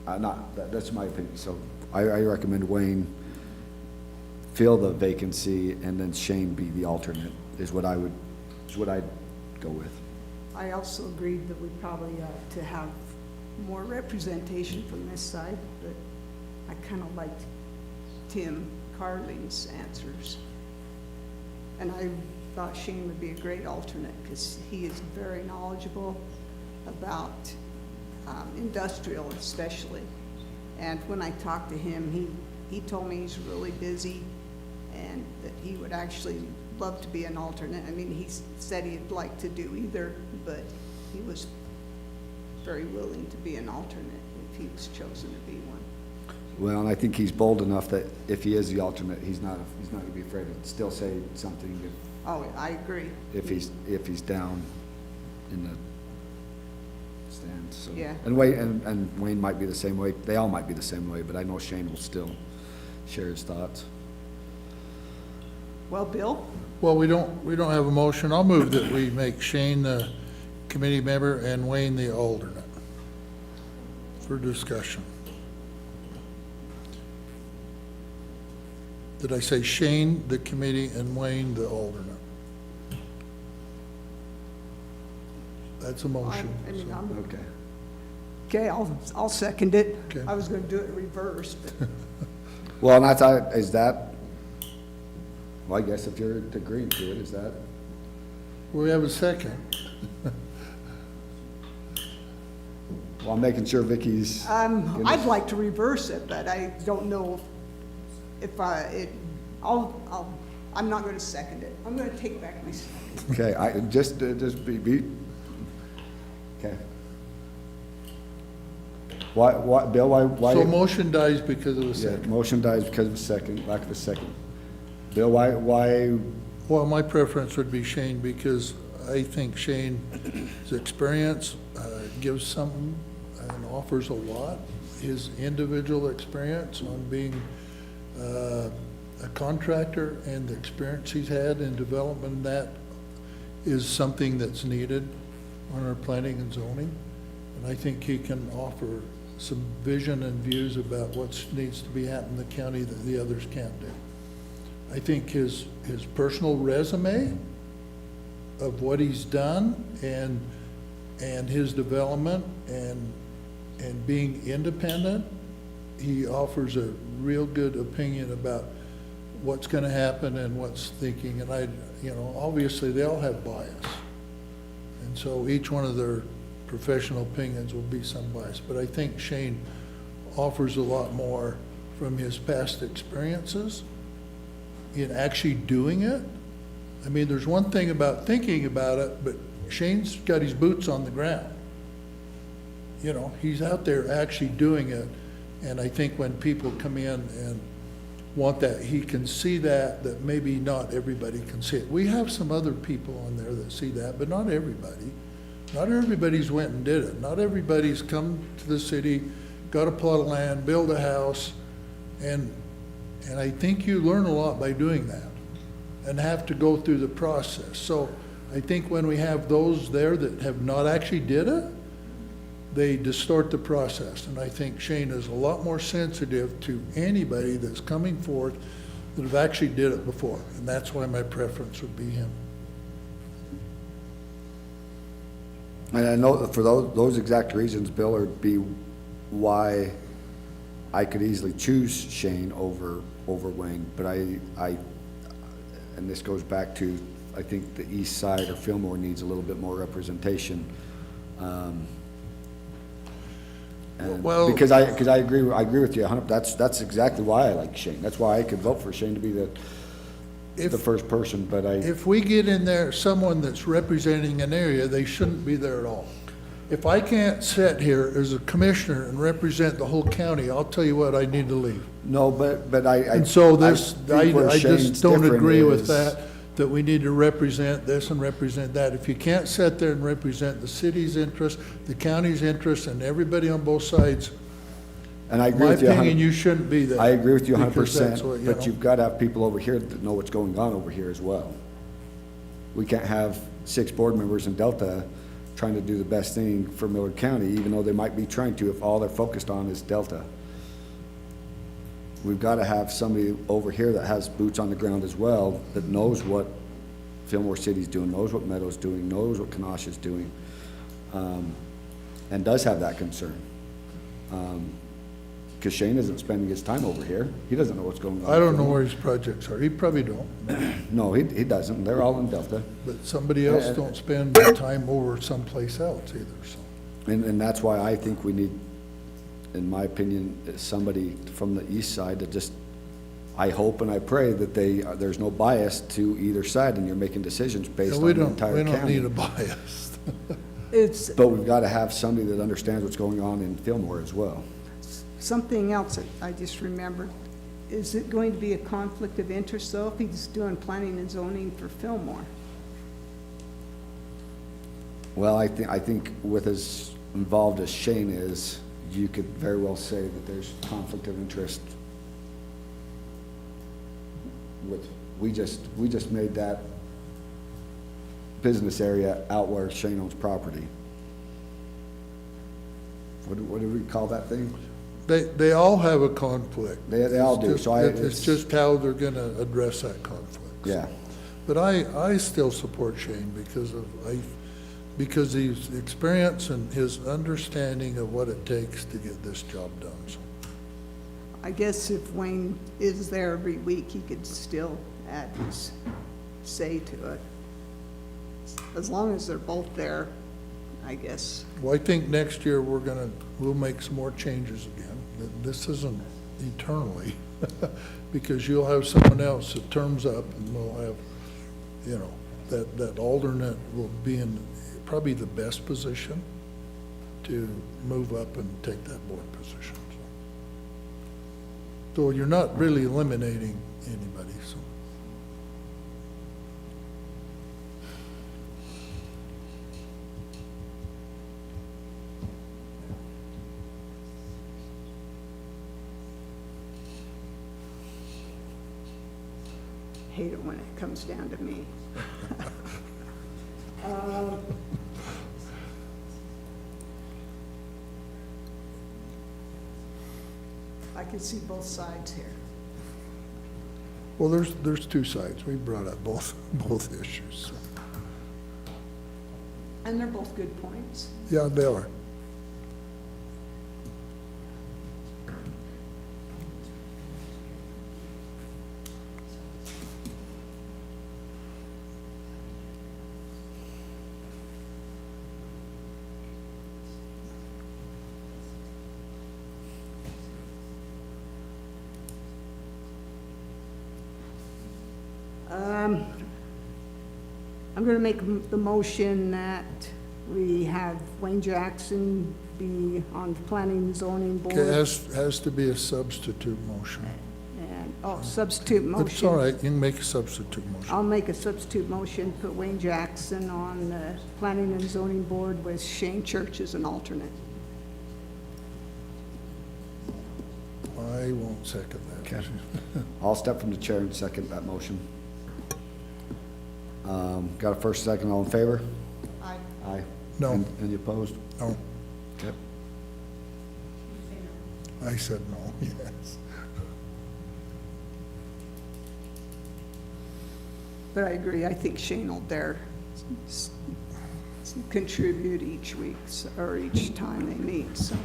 that's my opinion. So I recommend Wayne fill the vacancy and then Shane be the alternate is what I'd go with. I also agreed that we probably ought to have more representation from this side, but I kind of liked Tim Carling's answers. And I thought Shane would be a great alternate because he is very knowledgeable about industrial especially. And when I talked to him, he told me he's really busy and that he would actually love to be an alternate. I mean, he said he'd like to do either, but he was very willing to be an alternate if he was chosen to be one. Well, and I think he's bold enough that if he is the alternate, he's not going to be afraid to still say something Oh, I agree. if he's down in the stands, so. Yeah. And Wayne might be the same way, they all might be the same way, but I know Shane will still share his thoughts. Well, Bill? Well, we don't have a motion. I'll move that we make Shane the committee member and Wayne the alternate for discussion. Did I say Shane the committee and Wayne the alternate? That's a motion. I mean, so. I'm, Okay. okay, I'll second it. Okay. I was gonna do it reverse, but Well, and is that, well, I guess if you're agreeing to it, is that? We have a second. Well, I'm making sure Vicky's. I'd like to reverse it, but I don't know if I'm not gonna second it. I'm gonna take back my second. Okay, just be, okay. Why, Bill, why? So motion dies because of a Yeah, second. motion dies because of a second, lack of a second. Bill, why? Well, my preference would be Shane because I think Shane's experience gives something and offers a lot. His individual experience on being a contractor and the experience he's had in development, that is something that's needed on our planning and zoning. And I think he can offer some vision and views about what needs to be happening in the county that the others can't do. I think his personal resume of what he's done and his development and being independent, he offers a real good opinion about what's going to happen and what's thinking. And obviously they all have bias. And so each one of their professional opinions will be some bias. But I think Shane offers a lot more from his past experiences in actually doing it. I mean, there's one thing about thinking about it, but Shane's got his boots on the ground. He's out there actually doing it. And I think when people come in and want that, he can see that maybe not everybody can see it. We have some other people on there that see that, but not everybody. Not everybody's went and did it. Not everybody's come to the city, got a plot of land, build a house, and I think you learn a lot by doing that and have to go through the process. So I think when we have those there that have not actually did it, they distort the process. And I think Shane is a lot more sensitive to anybody that's coming forth that have actually did it before. And that's why my preference would be him. And I know that for those exact reasons, Bill, would be why I could easily choose Shane over Wayne. But and this goes back to, I think the east side or Fillmore needs a little bit more representation. Well, because I agree with you 100%. That's exactly why I like Shane. That's why I could vote for Shane to be the first person. But if we get in there someone that's representing an area, they shouldn't be there at all. If I can't sit here as a commissioner and represent the whole county, I'll tell you what, I need to leave. No, but I. And so I Shane's just don't different agree with is- that we need to represent this and represent that. If you can't sit there and represent the city's interest, the county's interest, and everybody on both sides, And I in agree my with you. opinion, you shouldn't be there. I agree with you because that's 100%, what, you but know. you've got to have people over here that know what's going on over here as well. We can't have 6 board members in Delta trying to do the best thing for Millard County, even though they might be trying to if all they're focused on is Delta. We've got to have somebody over here that has boots on the ground as well, that knows what Fillmore City's doing, knows what Meadow's doing, knows what Kenosha's doing, and does have that concern. Because Shane isn't spending his time over here. He doesn't know what's going on. I don't know where his projects are. He probably don't. No, he doesn't. They're all in Delta. But somebody else don't spend time over someplace else either, so. And that's why I think we need, in my opinion, somebody from the east side to just, I hope and I pray that there's no bias to either side and you're making decisions based on the entire county. We don't need a bias. But we've got to have somebody that understands what's going on in Fillmore as well. Something else that I just remembered. is it going to be a conflict of interest, though, if he's doing planning and zoning for Fillmore? Well, I think with as involved as Shane is, you could very well say that there's conflict of interest with, we just made that business area out where Shane owns property. What do we call that thing? They all have a conflict. They all do, so It's just how they're gonna address that conflict. Yeah. But I still support Shane because his experience and his understanding of what it takes to get this job done. So, I guess if Wayne is there every week, he could still add his say to it. As long as they're both there, I guess. well, I think next year we'll make some more changes again. This isn't eternally, because you'll have someone else that terms up, and we'll have, you know, that alternate will be in probably the best position to move up and take that board position. So you're not really eliminating anybody, so. Hate it when it comes down to me. I can see both sides here. Well, there's two sides. We brought up both issues. So. And they're both good points. Yeah, they are. I'm going to make the motion that we have Wayne Jackson be on the planning and zoning board. Okay, has to be a substitute motion. And, substitute motion. It's all right, you can make a substitute motion. I'll make a substitute motion, put Wayne Jackson on the planning and zoning board with Shane Church as an alternate. I won't second that. Okay. I'll step from the chair and second that motion. Got a first, second, all in favor? Aye. Aye. No. Any opposed? No, Okay. I said no, yes. But I agree, I think Shane will dare contribute each week, or each time they meet, so.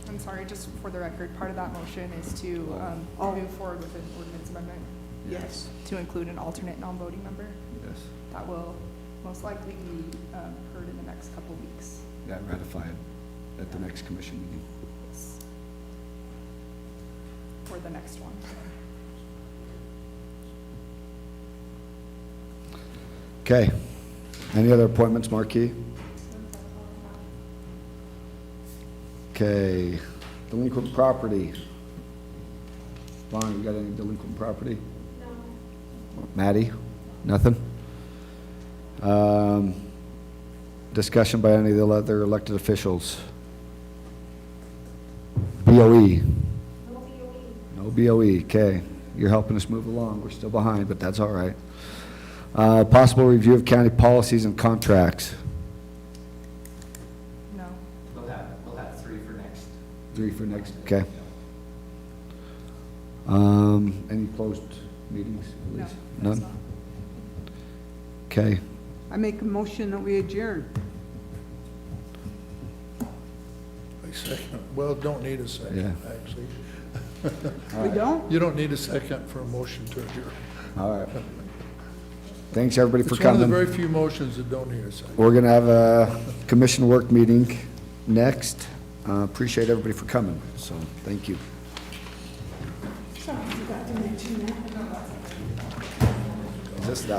I'm sorry, just for the record, part of that motion is to move forward with an ordinance amendment. Yes. To include an alternate non-voting member. Yes. That will most likely be heard in the next couple of weeks. Yeah, ratify it at the next commission meeting. Yes. For the next one. Okay. Any other appointments, Marquis? Okay. Delinquent property. Vaughn, you got any delinquent property? No. Maddie? Nothing? Discussion by any of the other elected officials? BOE? No BOE, okay. You're helping us move along. We're still behind, but that's all right. Possible review of county policies and contracts. No. We'll have 3 for next. 3 for next, okay. Any closed meetings? No, Elise? there's None? Okay. I make a motion that we adjourn. I second, well, don't need a second, Yeah. actually. We don't? You don't need a second for a motion to adjourn. All right. Thanks, everybody, for It's one of the coming. very few motions that don't need a second. We're going to have a commission work meeting next. Appreciate everybody for coming, so thank you. Sorry, I forgot to mention that. Is this that